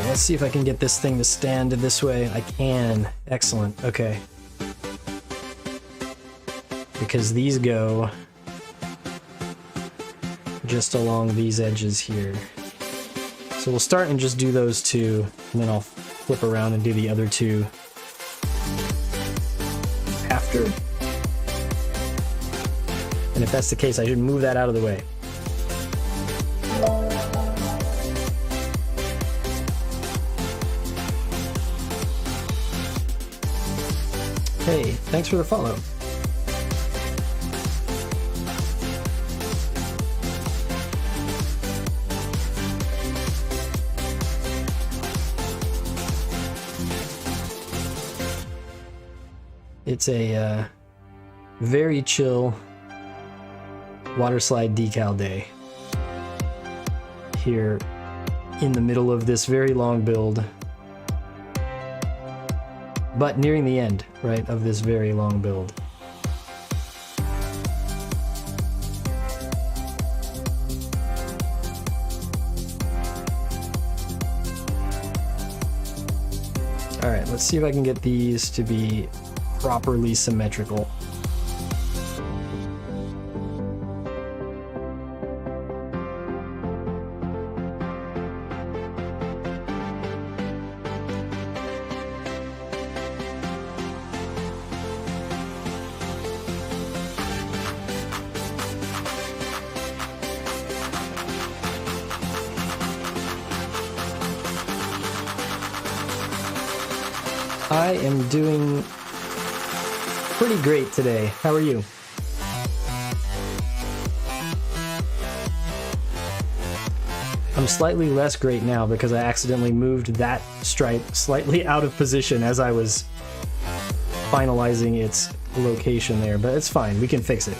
Let's see if I can get this thing to stand this way. I can. Excellent. Okay. Because these go just along these edges here. So we'll start and just do those two, and then I'll flip around and do the other two after. And if that's the case, I should move that out of the way. Hey, thanks for the follow. It's a very chill water slide decal day here in the middle of this very long build, but nearing the end, right, of this very long build. All right, let's see if I can get these to be properly symmetrical. I am doing pretty great today. How are you? I'm slightly less great now because I accidentally moved that stripe slightly out of position as I was finalizing its location there, but it's fine. We can fix it.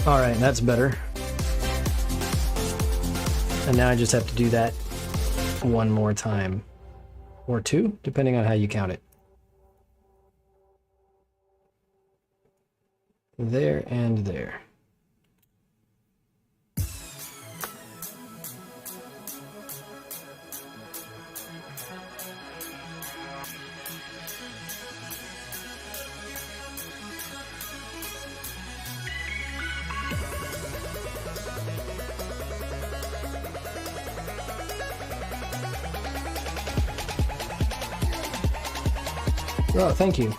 All right, that's better. And now I just have to do that one more time. Or two, depending on how you count it. There and there. Oh, thank you.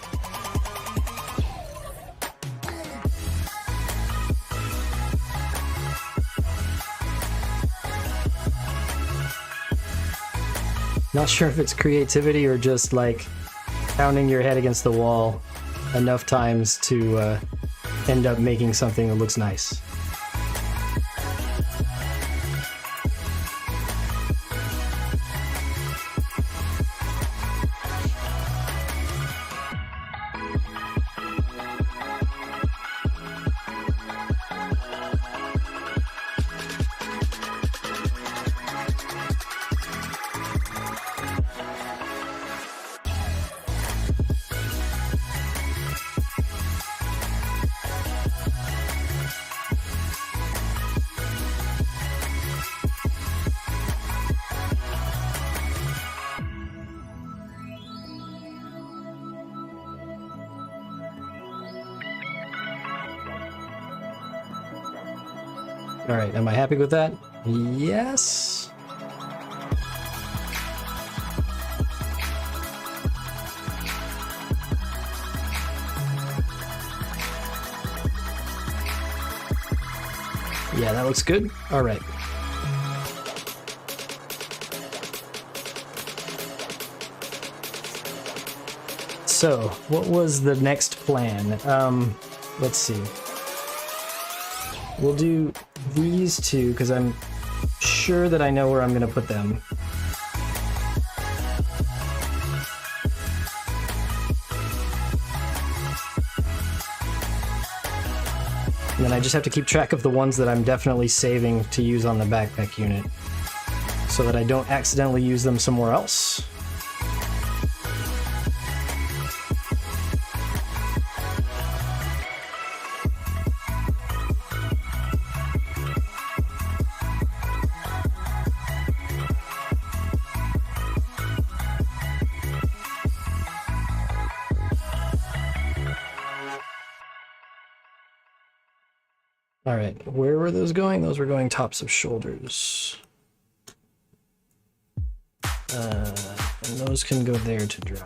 Not sure if it's creativity or just like pounding your head against the wall enough times to end up making something that looks nice. All right, am I happy with that? Yes. Yeah, that looks good. All right. So, what was the next plan? Let's see. We'll do these two because I'm sure that I know where I'm going to put them. And then I just have to keep track of the ones that I'm definitely saving to use on the backpack unit so that I don't accidentally use them somewhere else. All right, where were those going? Those were going tops of shoulders. And those can go there to dry.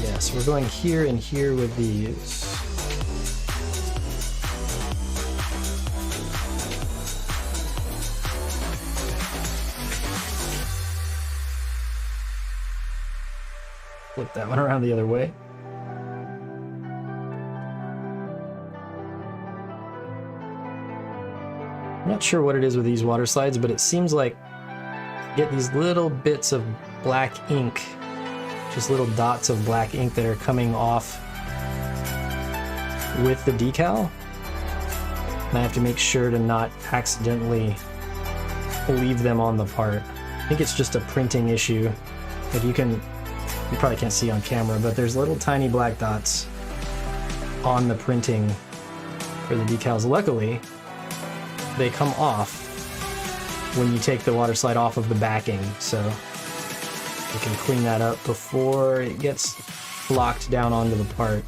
Yeah, so we're going here and here with these. Flip that one around the other way. I'm not sure what it is with these water slides, but it seems like you get these little bits of black ink, just little dots of black ink that are coming off with the decal. And I have to make sure to not accidentally leave them on the part. I think it's just a printing issue. Like you probably can't see on camera, but there's little tiny black dots on the printing for the decals. Luckily, they come off when you take the water slide off of the backing, so you can clean that up before it gets locked down onto the part.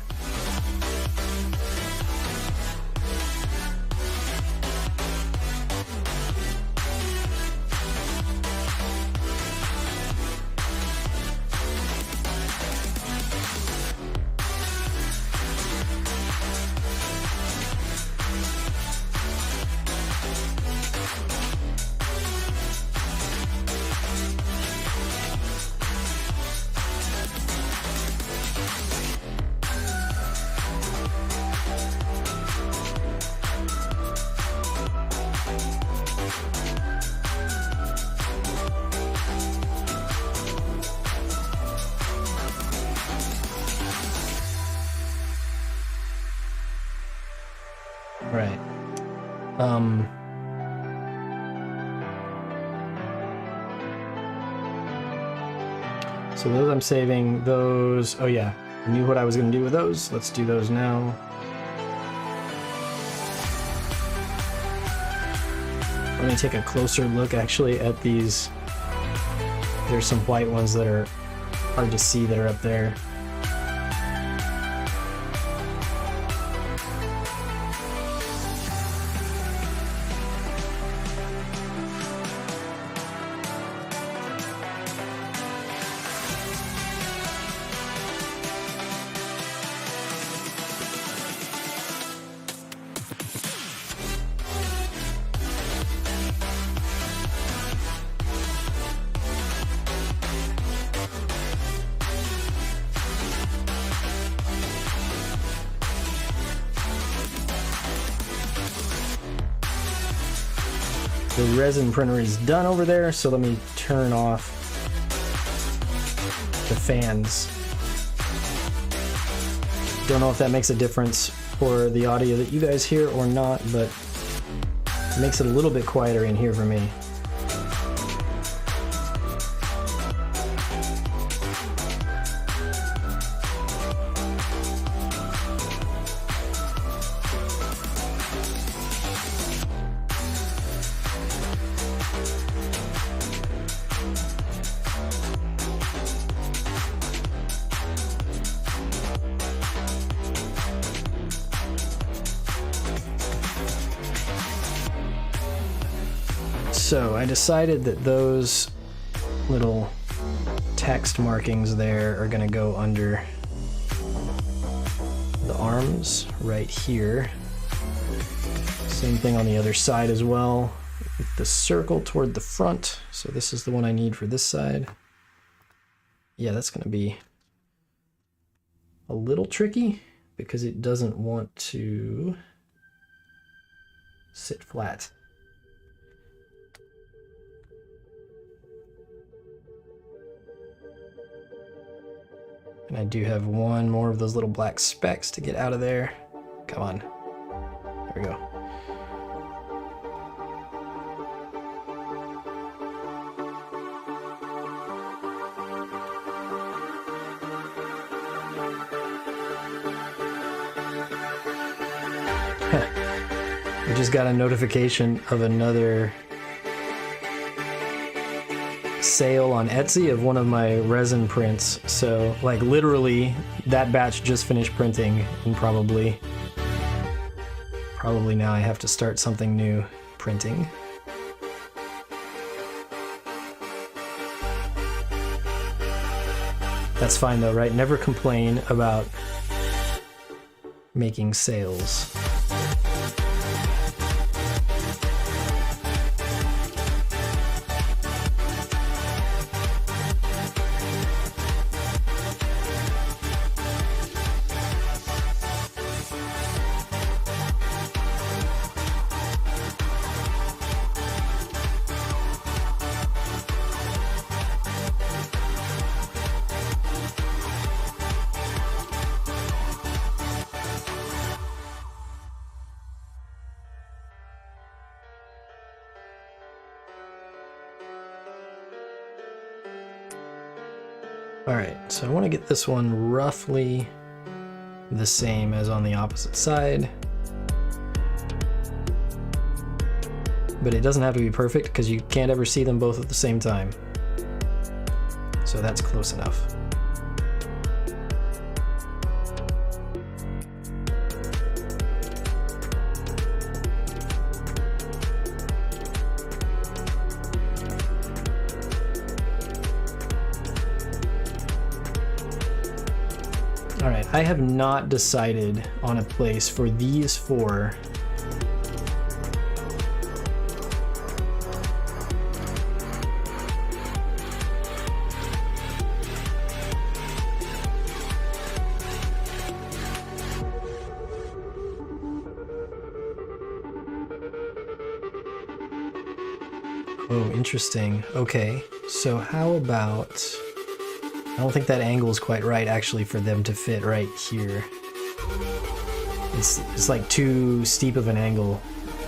Right. So those I'm saving, those, oh yeah, I knew what I was going to do with those. Let's do those now. Let me take a closer look actually at these. There's some white ones that are hard to see that are up there. The resin printer is done over there, so let me turn off the fans. Don't know if that makes a difference for the audio that you guys hear or not, but it makes it a little bit quieter in here for me. So I decided that those little text markings there are going to go under the arms right here. Same thing on the other side as well. With the circle toward the front. So this is the one I need for this side. Yeah, that's going to be a little tricky because it doesn't want to sit flat. And I do have one more of those little black specks to get out of there. Come on. There we go. I just got a notification of another sale on Etsy of one of my resin prints. So like literally that batch just finished printing, and probably now I have to start something new printing. That's fine though, right? Never complain about making sales. Alright, so I want to get this one roughly the same as on the opposite side. But it doesn't have to be perfect because you can't ever see them both at the same time. So that's close enough. Alright, I have not decided on a place for these four. Oh, interesting. Okay, so how about... I don't think that angle is quite right, actually, for them to fit right here. It's like too steep of an angle,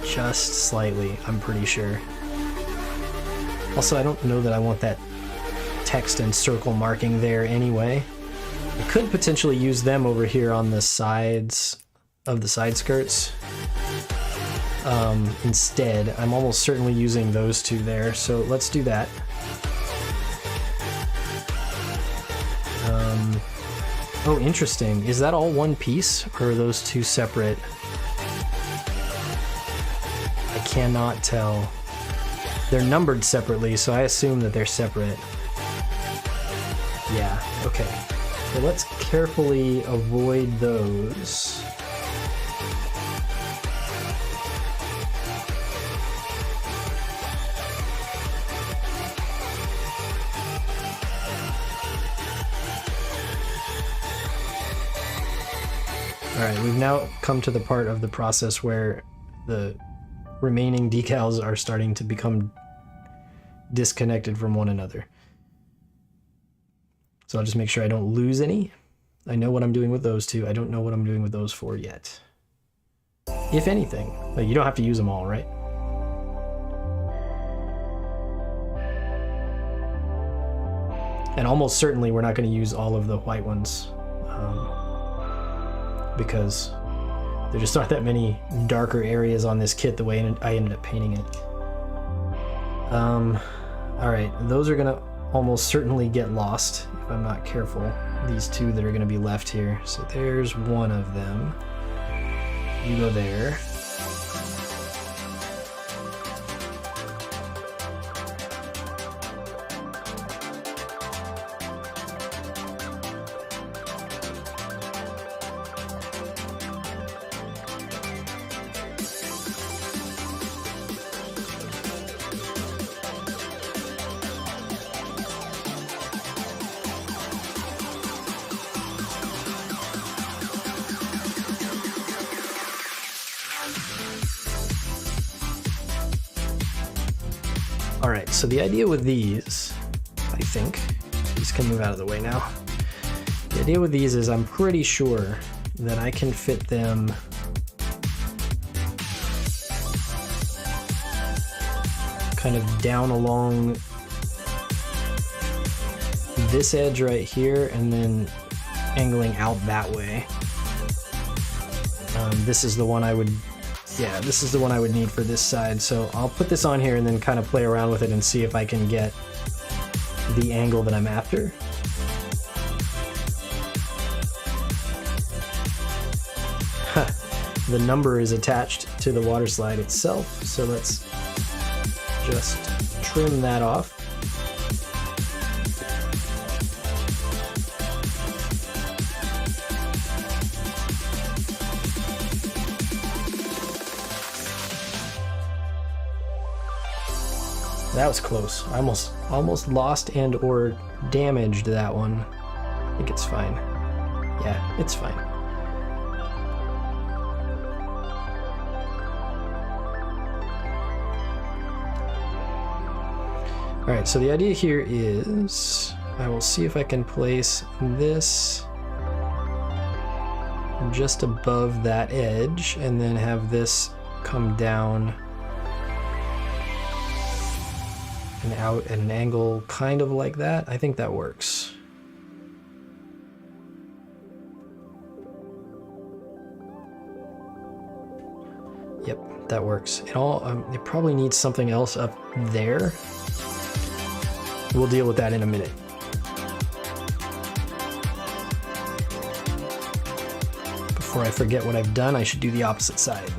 just slightly, I'm pretty sure. Also, I don't know that I want that text and circle marking there anyway. I could potentially use them over here on the sides of the side skirts. Instead, I'm almost certainly using those two there, so let's do that. Oh, interesting. Is that all one piece, or are those two separate? I cannot tell. They're numbered separately, so I assume that they're separate. Yeah, okay. So let's carefully avoid those. Alright, we've now come to the part of the process where the remaining decals are starting to become disconnected from one another. So I'll just make sure I don't lose any. I know what I'm doing with those two. I don't know what I'm doing with those four yet. If anything. Like, you don't have to use them all, right? And almost certainly we're not going to use all of the white ones. Because there just aren't that many darker areas on this kit the way I ended up painting it. Alright, those are gonna almost certainly get lost if I'm not careful. These two that are gonna be left here. So there's one of them. You go there. Alright, so the idea with these, I think, these can move out of the way now. The idea with these is I'm pretty sure that I can fit them kind of down along this edge right here and then angling out that way. This is the one I would this is the one I would need for this side, so I'll put this on here and then kind of play around with it and see if I can get the angle that I'm after. The number is attached to the water slide itself, so let's just trim that off. That was close. I almost lost and or damaged that one. I think it's fine. Yeah, it's fine. Alright, so the idea here is I will see if I can place this just above that edge and then have this come down and out at an angle kind of like that. I think that works. Yep, that works. It probably needs something else up there. We'll deal with that in a minute. Before I forget what I've done, I should do the opposite side.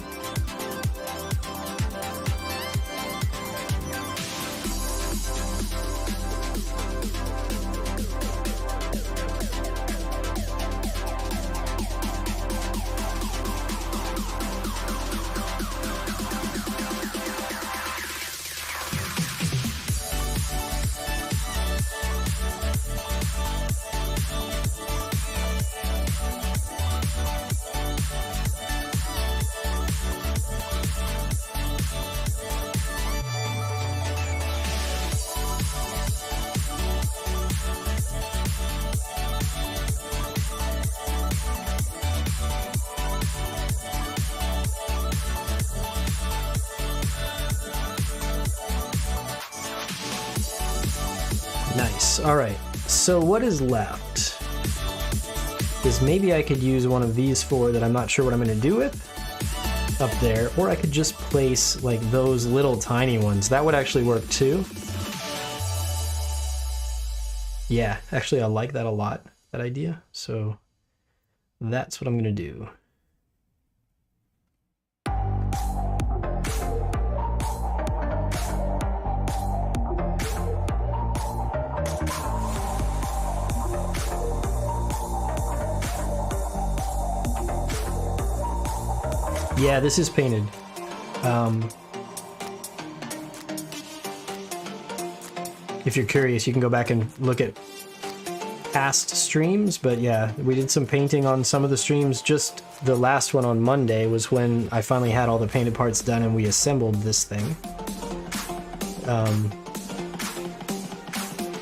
Nice. All right. So what is left is maybe I could use one of these four that I'm not sure what I'm going to do with up there, or I could just place like those little tiny ones. That would actually work too. Yeah, actually I like that a lot. that idea. So that's what I'm gonna do. Yeah, this is painted. If you're curious, you can go back and look at past streams, but yeah, we did some painting on some of the streams. Just the last one on Monday was when I finally had all the painted parts done and we assembled this thing.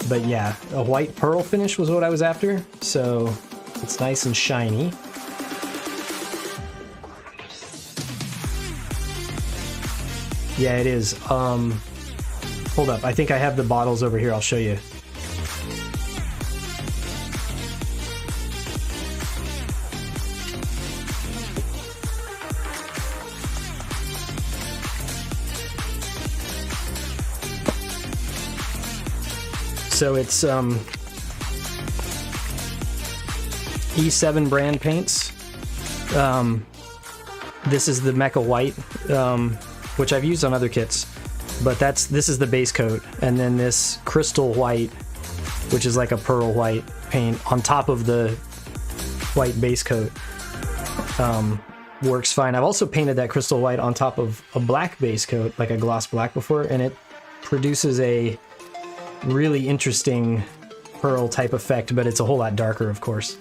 But yeah, a white pearl finish was what I was after, so it's nice and shiny. Yeah, it is. Hold up, I think I have the bottles over here, I'll show you. So it's E7 brand paints. This is the Mecha White, which I've used on other kits, but this is the base coat, and then this Crystal White, which is like a pearl white paint on top of the white base coat, works fine. I've also painted that Crystal White on top of a black base coat, like a gloss black before, and it produces a really interesting pearl type effect, but it's a whole lot darker, of course.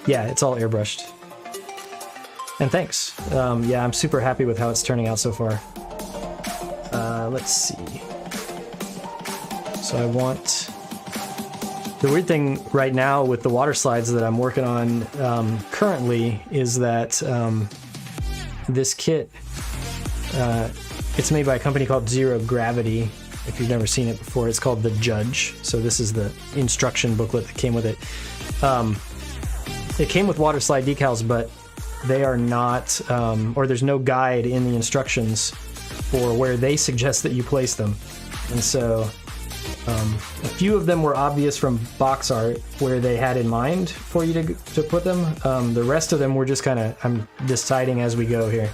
Yeah, it's all airbrushed. And thanks. Yeah, I'm super happy with how it's turning out so far. Let's see. So I want... The weird thing right now with the water slides that I'm working on currently is that this kit, it's made by a company called Zero Gravity. If you've never seen it before, it's called The Judge. So this is the instruction booklet that came with it. It came with water slide decals, but they are not, or there's no guide in the instructions for where they suggest that you place them. And so a few of them were obvious from box art where they had in mind for you to put them. The rest of them were just kind of, I'm deciding as we go here.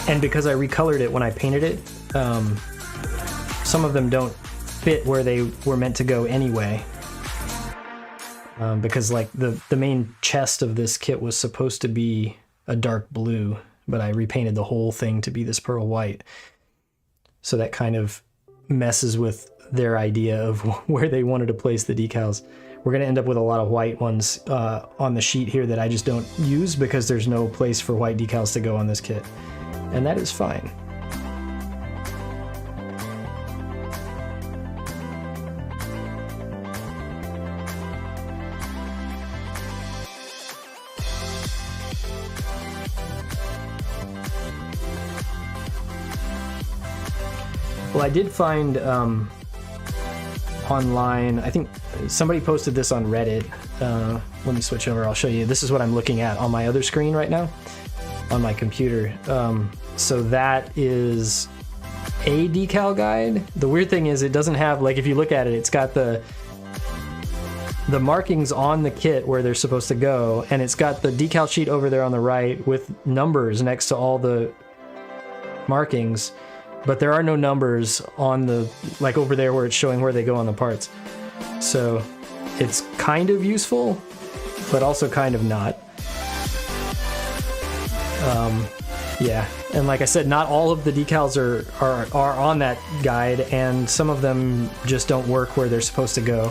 And because I recolored it when I painted it, some of them don't fit where they were meant to go anyway. Because like the main chest of this kit was supposed to be a dark blue, but I repainted the whole thing to be this pearl white. So that kind of messes with their idea of where they wanted to place the decals. We're going to end up with a lot of white ones on the sheet here that I just don't use because there's no place for white decals to go on this kit. And that is fine. Well, I did find online, I think somebody posted this on Reddit. Let me switch over, I'll show you. This is what I'm looking at on my other screen right now on my computer. So that is a decal guide. The weird thing is it doesn't have, like if you look at it, it's got the markings on the kit where they're supposed to go, and it's got the decal sheet over there on the right with numbers next to all the markings. But there are no numbers on the, like over there where it's showing where they go on the parts. So it's kind of useful, but also kind of not. Yeah, and like I said, not all of the decals are on that guide, and some of them just don't work where they're supposed to go.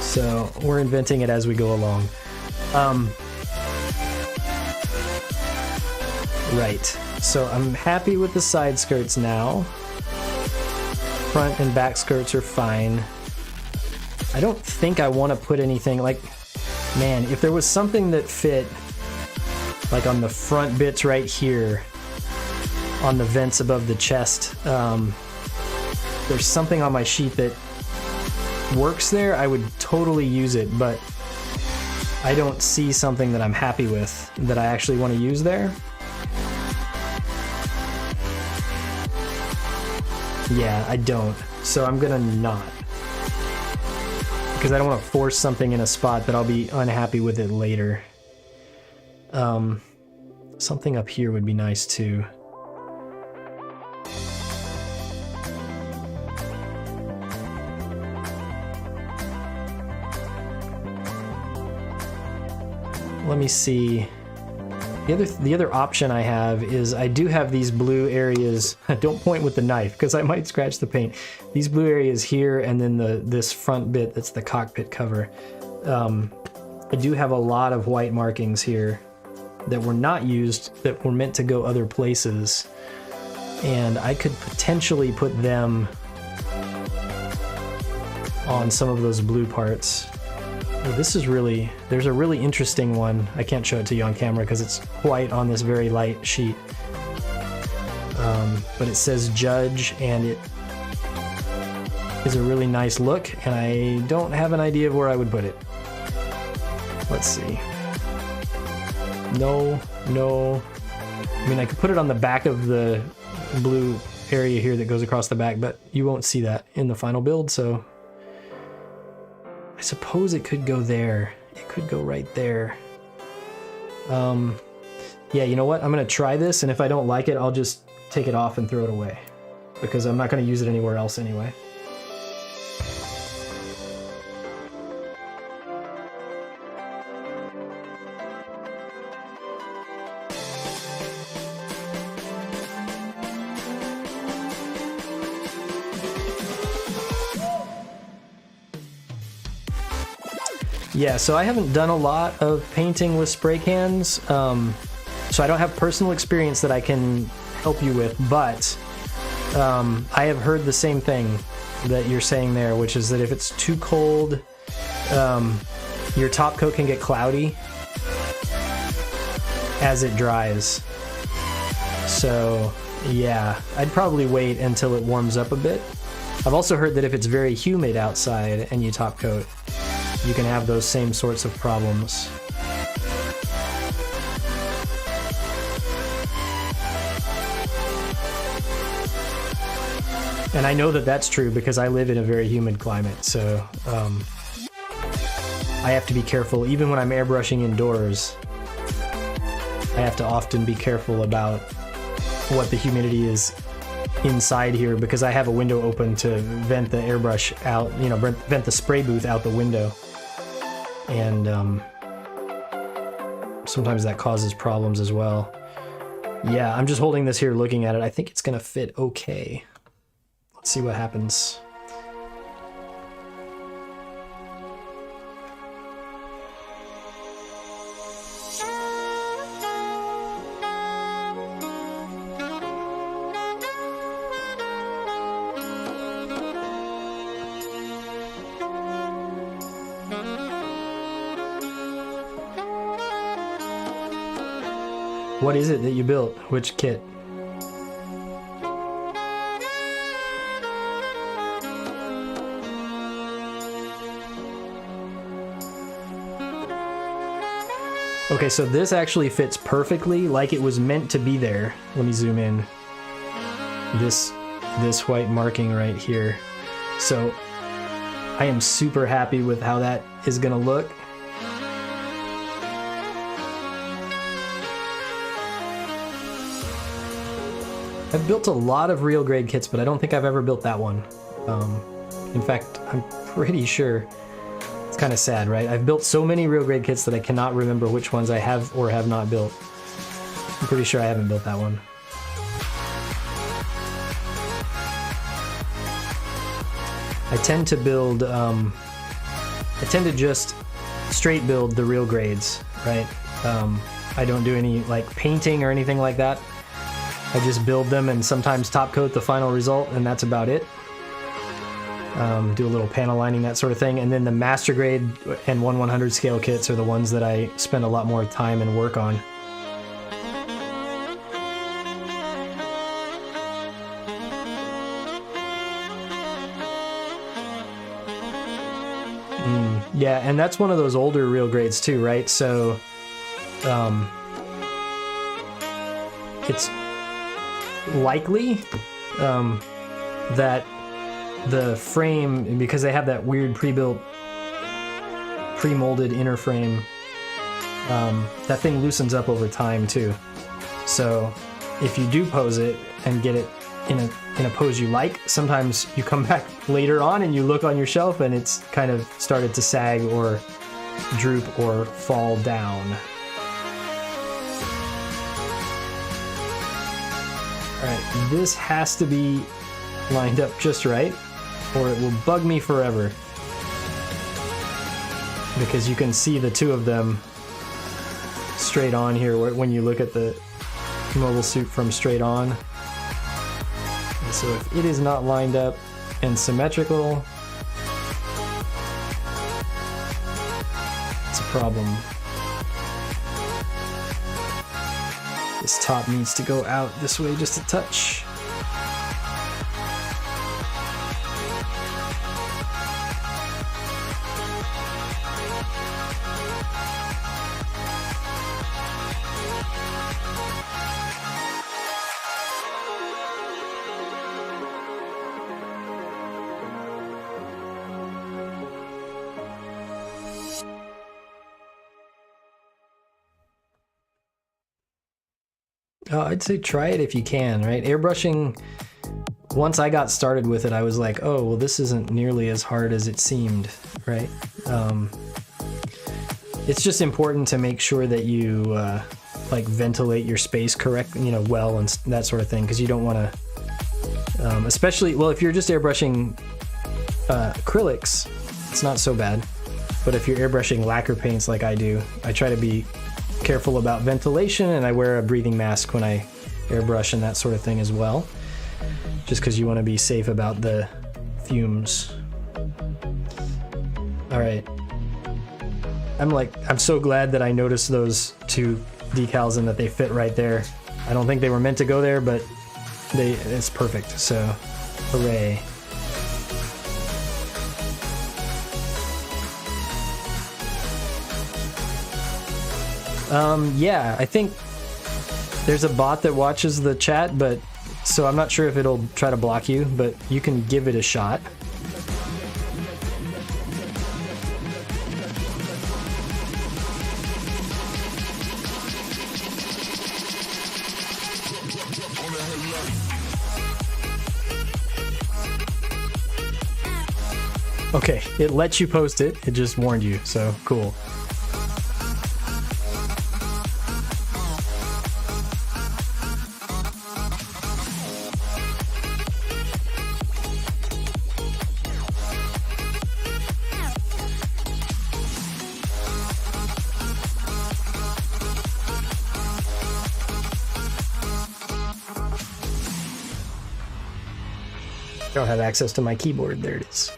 So we're inventing it as we go along. Right. So I'm happy with the side skirts now. Front and back skirts are fine. I don't think I want to put anything like, man, if there was something that fit like on the front bits right here, on the vents above the chest, there's something on my sheet that works there, I would totally use it, but I don't see something that I'm happy with that I actually want to use there. Yeah, I don't. So I'm gonna not. Because I don't want to force something in a spot that I'll be unhappy with it later. Something up here would be nice too. Let me see. The other option I have is I do have these blue areas. Don't point with the knife because I might scratch the paint. These blue areas here, and then this front bit that's the cockpit cover. I do have a lot of white markings here that were not used, that were meant to go other places, and I could potentially put them on some of those blue parts. Oh, this is there's a really interesting one. I can't show it to you on camera because it's white on this very light sheet. But it says Judge, and it is a really nice look, and I don't have an idea of where I would put it. Let's see. No. I mean, I could put it on the back of the blue area here that goes across the back, but you won't see that in the final build, so I suppose it could go there. It could go right there. Yeah, you know what? I'm gonna try this, and if I don't like it, I'll just take it off and throw it away, because I'm not gonna use it anywhere else anyway. Yeah, so I haven't done a lot of painting with spray cans, so I don't have personal experience that I can help you with, but I have heard the same thing that you're saying there, which is that if it's too cold, your top coat can get cloudy as it dries. So yeah, I'd probably wait until it warms up a bit. I've also heard that if it's very humid outside and you top coat, you can have those same sorts of problems. And I know that that's true because I live in a very humid climate, so I have to be careful. Even when I'm airbrushing indoors, I have to often be careful about what the humidity is inside here, because I have a window open to vent the airbrush out, you know, vent the spray booth out the window. And sometimes that causes problems as well. Yeah, I'm just holding this here looking at it. I think it's gonna fit okay. Let's see what happens. What is it that you built? Which kit? Okay, so this actually fits perfectly like it was meant to be there. Let me zoom in. This white marking right here. So I am super happy with how that is gonna look. I've built a lot of real grade kits, but I don't think I've ever built that one. In fact, I'm pretty sure. It's kind of sad, right? I've built so many real grade kits that I cannot remember which ones I have or have not built. I'm pretty sure I haven't built that one. I tend to build, I tend to just straight build the real grades, right? I don't do any like painting or anything like that. I just build them and sometimes top coat the final result, and that's about it. Do a little panel lining, that sort of thing. And then the master grade and 1/100 scale kits are the ones that I spend a lot more time and work on. Yeah, and that's one of those older real grades too, right? So it's likely that the frame, because they have that weird pre-built, pre-molded inner frame, that thing loosens up over time too. So if you do pose it and get it in a pose you like, sometimes you come back later on and you look on your shelf and it's kind of started to sag or droop or fall down. Alright, this has to be lined up just right, or it will bug me forever. Because you can see the two of them straight on here when you look at the mobile suit from straight on. And so if it is not lined up and symmetrical, it's a problem. This top needs to go out this way just a touch. I'd say try it if you can, right? Airbrushing, once I got started with it, I was like, oh, well, this isn't nearly as hard as it seemed, right? It's just important to make sure that you like ventilate your space correctly, you know, well, and that sort of thing, because you don't want to, especially, well, if you're just airbrushing acrylics, it's not so bad. But if you're airbrushing lacquer paints like I do, I try to be careful about ventilation, and I wear a breathing mask when I airbrush and that sort of thing as well, just because you want to be safe about the fumes. All right, I'm so glad that I noticed those two decals and that they fit right there. I don't think they were meant to go there, but it's perfect, so hooray. Yeah, I think there's a bot that watches the chat, but so I'm not sure if it'll try to block you, but you can give it a shot. Okay, it lets you post it. It just warned you, so cool. I don't have access to my keyboard. There it is.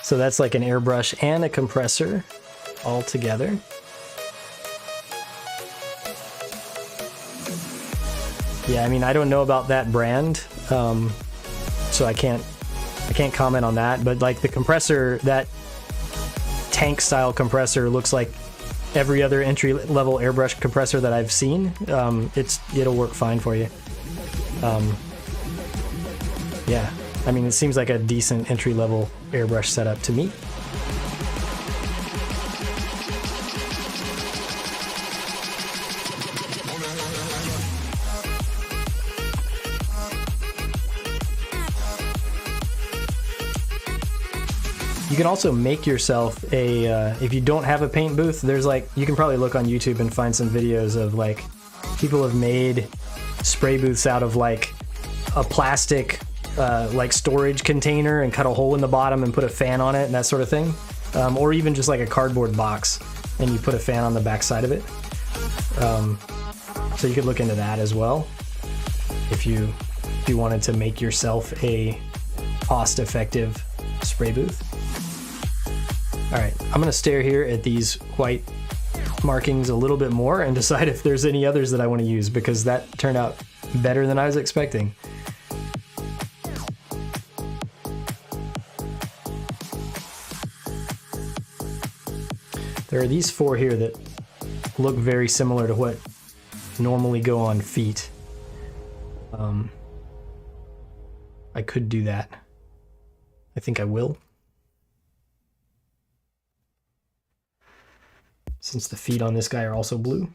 So that's like an airbrush and a compressor all together. Yeah, I mean, I don't know about that brand, so I can't comment on that, but like the compressor, that tank style compressor looks like every other entry level airbrush compressor that I've seen. It'll work fine for you. Yeah, I mean, it seems like a decent entry level airbrush setup to me. You can also make yourself a, if you don't have a paint booth, there's like, you can probably look on YouTube and find some videos of like, people have made spray booths out of like a plastic like storage container and cut a hole in the bottom and put a fan on it and that sort of thing. Or even just like a cardboard box and you put a fan on the back side of it. So you could look into that as well if you wanted to make yourself a cost-effective spray booth. All right, I'm gonna stare here at these white markings a little bit more and decide if there's any others that I want to use, because that turned out better than I was expecting. There are these 4 here that look very similar to what normally go on feet. I could do that. I think I will. Since the feet on this guy are also blue.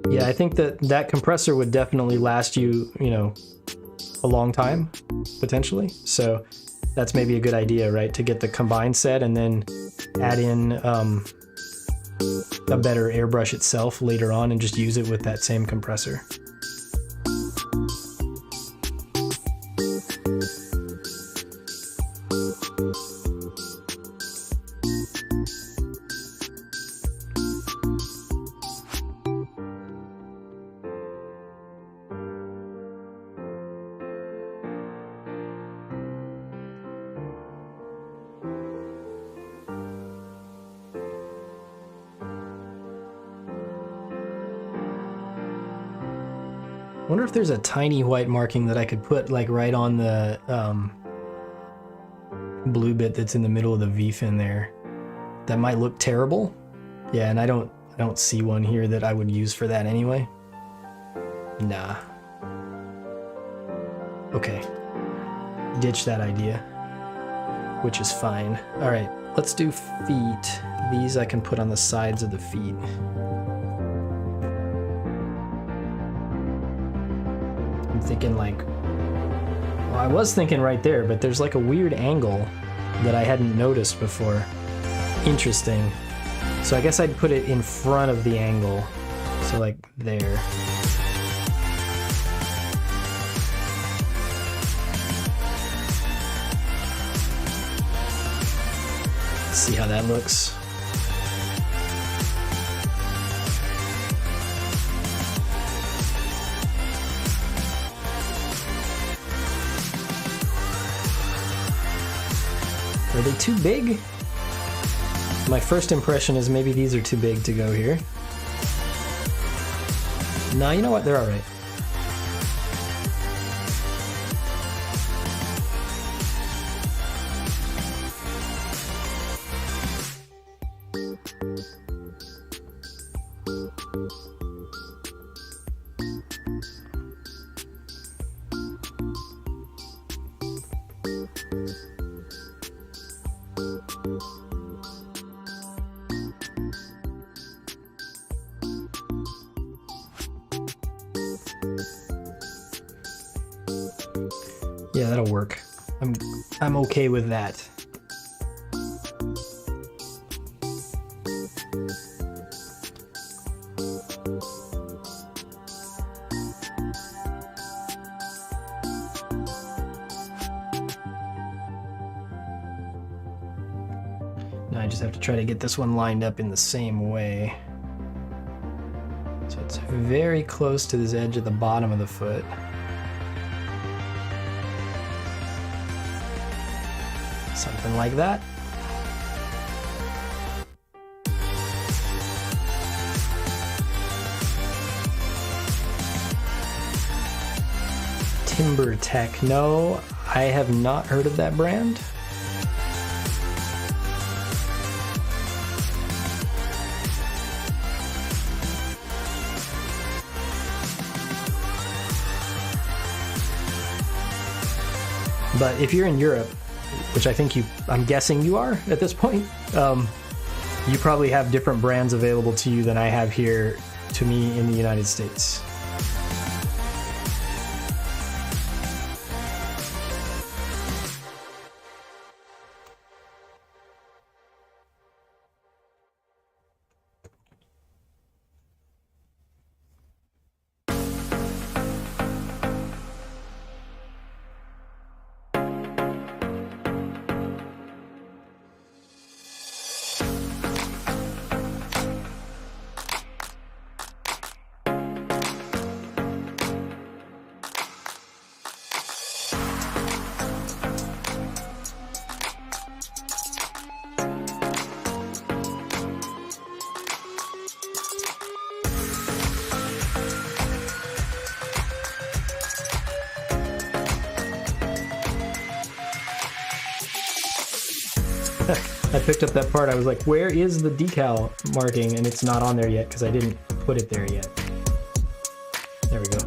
Yeah, I think that compressor would definitely last you, you know, a long time, potentially. So that's maybe a good idea, right? To get the combined set and then add in a better airbrush itself later on and just use it with that same compressor. I wonder if there's a tiny white marking that I could put like right on the blue bit that's in the middle of the V-fin there. That might look terrible. Yeah, and I don't see one here that I would use for that anyway. Nah. Okay. Ditch that idea, which is fine. All right, let's do feet. These I can put on the sides of the feet. I'm thinking like, well, I was thinking right there, but there's like a weird angle that I hadn't noticed before. Interesting. So I guess I'd put it in front of the angle. So like there. Let's see how that looks. Are they too big? My first impression is maybe these are too big to go here. No, you know what? They're all right. Yeah, that'll work. I'm okay with that. Now I just have to try to get this one lined up in the same way. So it's very close to this edge at the bottom of the foot. Something like that. Timber Tech. No, I have not heard of that brand. But if you're in Europe, which I think I'm guessing you are at this point, you probably have different brands available to you than I have here to me in the United States. I picked up that part. I was like, where is the decal marking? And it's not on there yet because I didn't put it there yet. There we go.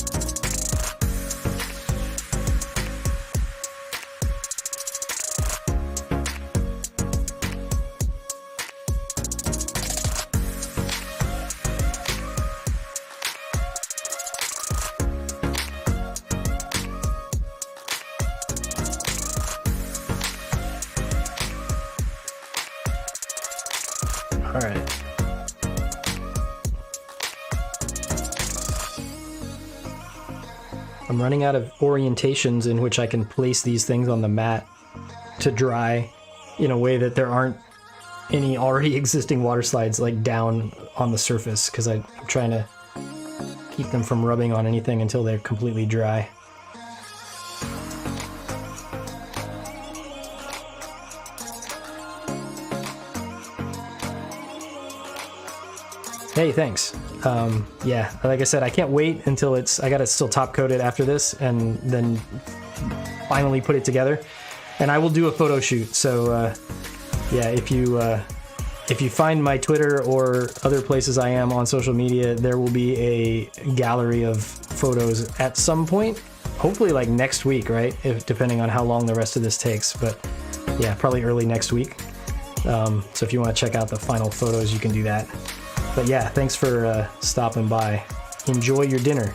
All right. I'm running out of orientations in which I can place these things on the mat to dry in a way that there aren't any already existing water slides like down on the surface, because I'm trying to keep them from rubbing on anything until they're completely dry. Hey, thanks. Yeah, like I said, I can't wait until I gotta still top coat it after this and then finally put it together. And I will do a photo shoot. So yeah, if you find my Twitter or other places I am on social media, there will be a gallery of photos at some point. Hopefully like next week, right? Depending on how long the rest of this takes. But yeah, probably early next week. So if you want to check out the final photos, you can do that. But yeah, thanks for stopping by. Enjoy your dinner.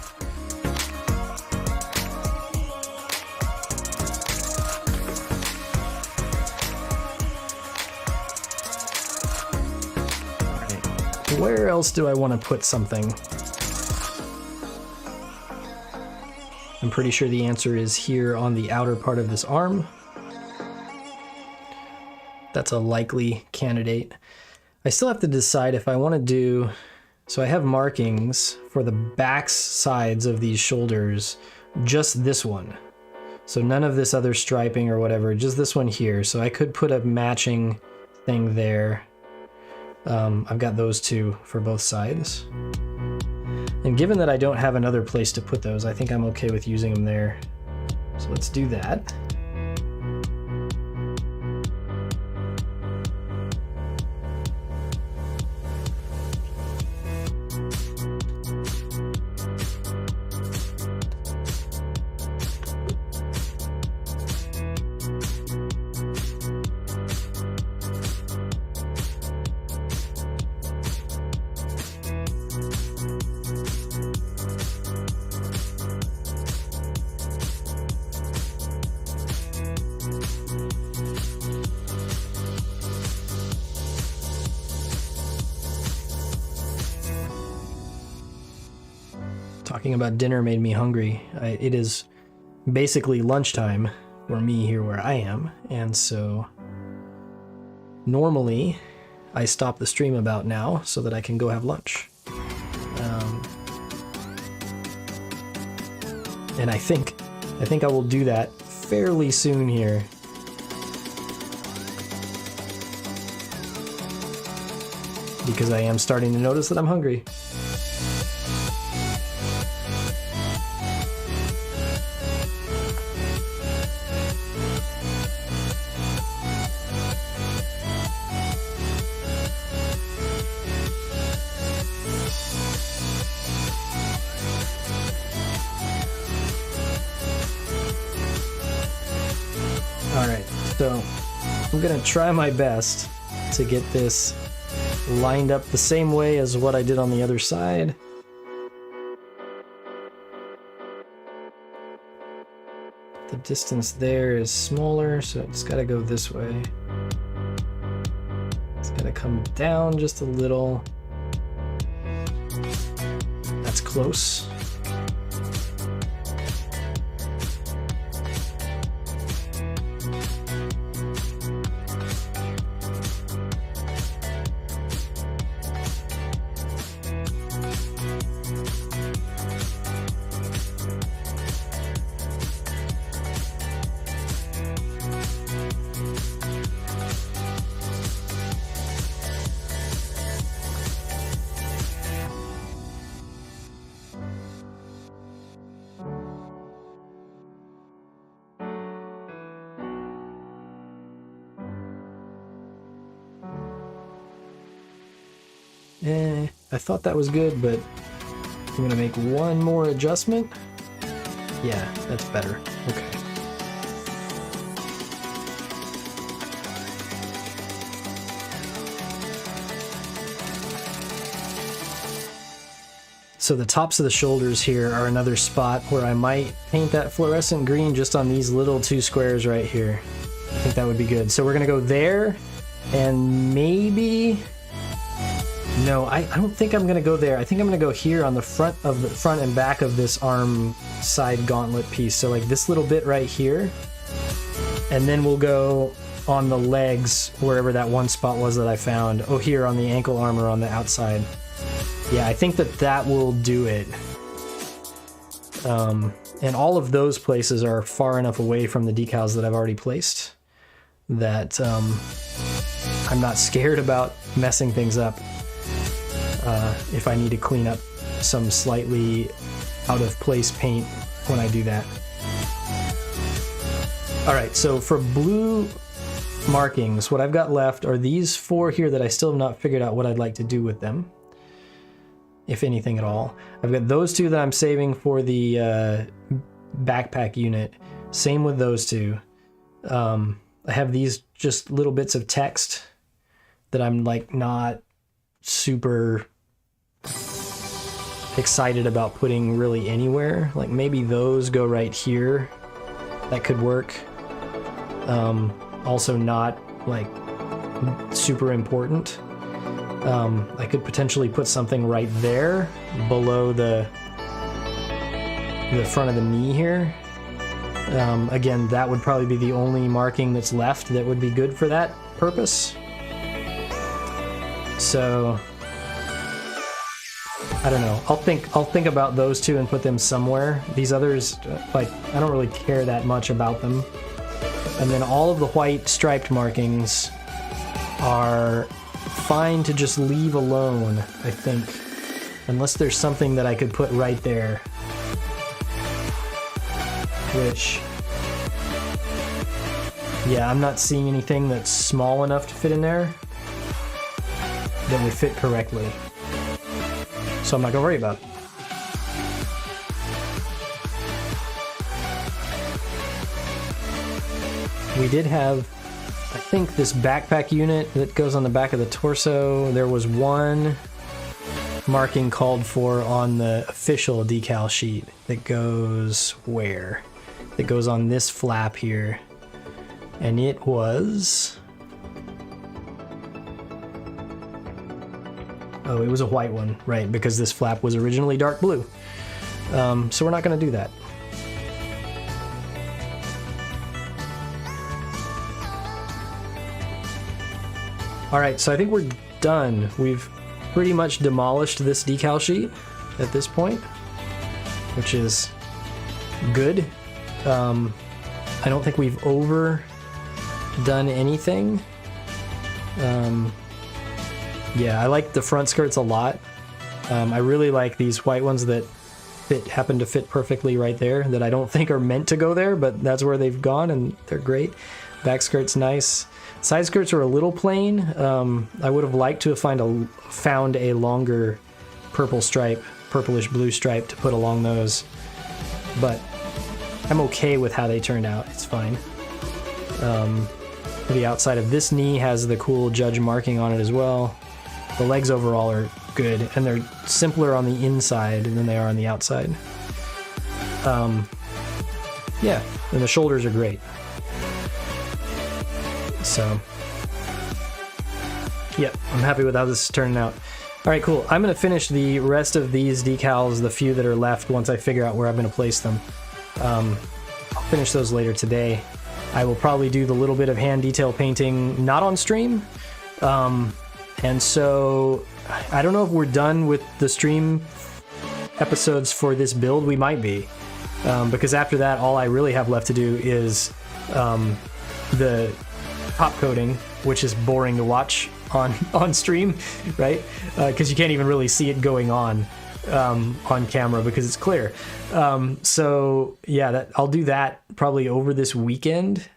All right. Where else do I want to put something? I'm pretty sure the answer is here on the outer part of this arm. That's a likely candidate. I still have to decide if I want to do, so I have markings for the back sides of these shoulders, just this one. So none of this other striping or whatever, just this one here. So I could put a matching thing there. I've got those two for both sides. And given that I don't have another place to put those, I think I'm okay with using them there. So let's do that. Talking about dinner made me hungry. It is basically lunchtime for me here where I am, and so normally I stop the stream about now so that I can go have lunch. And I think I will do that fairly soon here. Because I am starting to notice that I'm hungry. Alright, so I'm gonna try my best to get this lined up the same way as what I did on the other side. The distance there is smaller, so it's gotta go this way. It's gotta come down just a little. That's close. I thought that was good, but I'm gonna make one more adjustment. Yeah, that's better. Okay. So the tops of the shoulders here are another spot where I might paint that fluorescent green just on these little 2 squares right here. I think that would be good. So we're gonna go there, and maybe... No, I don't think I'm gonna go there. I think I'm gonna go here on the front and back of this arm side gauntlet piece. So like this little bit right here, and then we'll go on the legs wherever that one spot was that I found. Oh, here on the ankle armor on the outside. Yeah, I think that will do it. And all of those places are far enough away from the decals that I've already placed that I'm not scared about messing things up if I need to clean up some slightly out of place paint when I do that. All right, so for blue markings, what I've got left are these 4 here that I still have not figured out what I'd like to do with them, if anything at all. I've got those 2 that I'm saving for the backpack unit. Same with those 2. I have these just little bits of text that I'm like not super excited about putting really anywhere. Like maybe those go right here. That could work. Also not like super important. I could potentially put something right there below the front of the knee here. Again, that would probably be the only marking that's left that would be good for that purpose. So I don't know. I'll think about those 2 and put them somewhere. These others, like, I don't really care that much about them. And then all of the white striped markings are fine to just leave alone, I think. Unless there's something that I could put right there. Which, yeah, I'm not seeing anything that's small enough to fit in there that would fit correctly. So I'm not gonna worry about it. We did have, I think, this backpack unit that goes on the back of the torso. There was one marking called for on the official decal sheet that goes where? That goes on this flap here. And it was... Oh, it was a white one, right, because this flap was originally dark blue. So we're not going to do that. All right, so I think we're done. We've pretty much demolished this decal sheet at this point, which is good. I don't think we've overdone anything. Yeah, I like the front skirts a lot. I really like these white ones that happen to fit perfectly right there, that I don't think are meant to go there, but that's where they've gone, and they're great. Back skirt's nice. Side skirts are a little plain. I would have liked to have found a longer purple stripe, purplish blue stripe to put along those, but I'm okay with how they turned out. It's fine. The outside of this knee has the cool judge marking on it as well. The legs overall are good, and they're simpler on the inside than they are on the outside. Yeah, and the shoulders are great. So, yeah, I'm happy with how this is turning out. All right, cool. I'm going to finish the rest of these decals, the few that are left, once I figure out where I'm going to place them. I'll finish those later today. I will probably do the little bit of hand detail painting not on stream. And so I don't know if we're done with the stream episodes for this build. We might be, because after that, all I really have left to do is the top coating, which is boring to watch on stream, right? Because you can't even really see it going on camera because it's clear. So yeah, I'll do that probably over this weekend.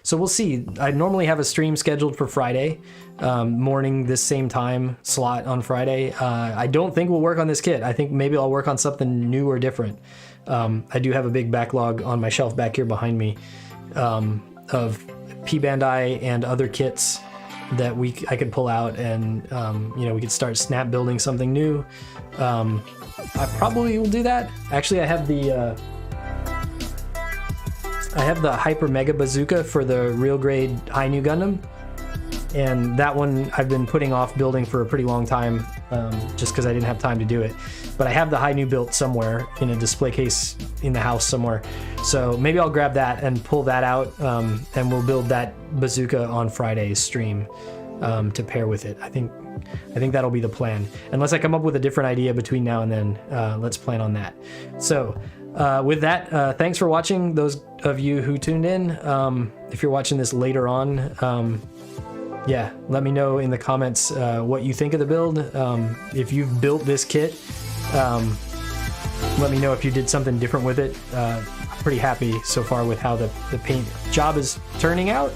So we'll see. I normally have a stream scheduled for Friday morning, this same time slot on Friday. I don't think we'll work on this kit. I think maybe I'll work on something new or different. I do have a big backlog on my shelf back here behind me of P-Bandai and other kits that I could pull out, and we could start snap building something new. I probably will do that. Actually, I have the Hyper Mega Bazooka for the real grade High New Gundam, and that one I've been putting off building for a pretty long time, just because I didn't have time to do it. But I have the High New built somewhere in a display case in the house somewhere, so maybe I'll grab that and pull that out, and we'll build that bazooka on Friday's stream to pair with it. I think that'll be the plan, unless I come up with a different idea between now and then. Let's plan on that. So with that, thanks for watching, those of you who tuned in. If you're watching this later on, yeah, let me know in the comments what you think of the build. If you've built this kit, let me know if you did something different with it. I'm pretty happy so far with how the paint job is turning out.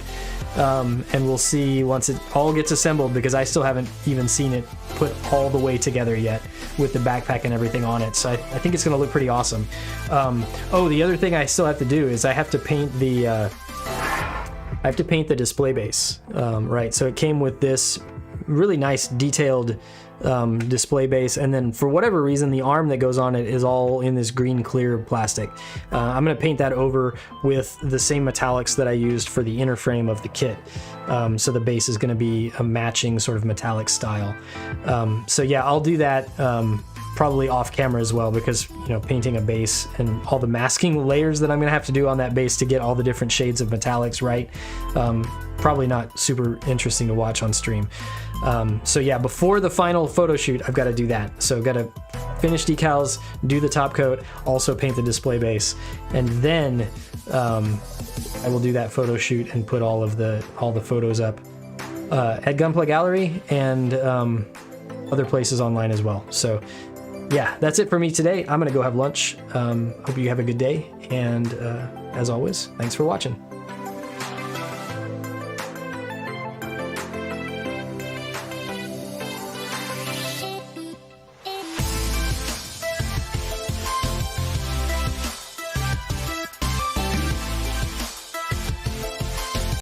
And we'll see once it all gets assembled, because I still haven't even seen it put all the way together yet with the backpack and everything on it. So I think it's going to look pretty awesome. Oh, the other thing I still have to do is I have to paint the display base, right? So it came with this really nice detailed display base, and then for whatever reason the arm that goes on it is all in this green clear plastic. I'm going to paint that over with the same metallics that I used for the inner frame of the kit, so the base is going to be a matching sort of metallic style. So yeah, I'll do that probably off camera as well, because painting a base and all the masking layers that I'm going to have to do on that base to get all the different shades of metallics right, probably not super interesting to watch on stream. So yeah, before the final photo shoot, I've got to do that. So I've got to finish decals, do the top coat, also paint the display base, and then I will do that photo shoot and put all the photos up at Gunpla Gallery and other places online as well. So yeah, that's it for me today. I'm gonna go have lunch. Hope you have a good day, and as always, thanks for watching.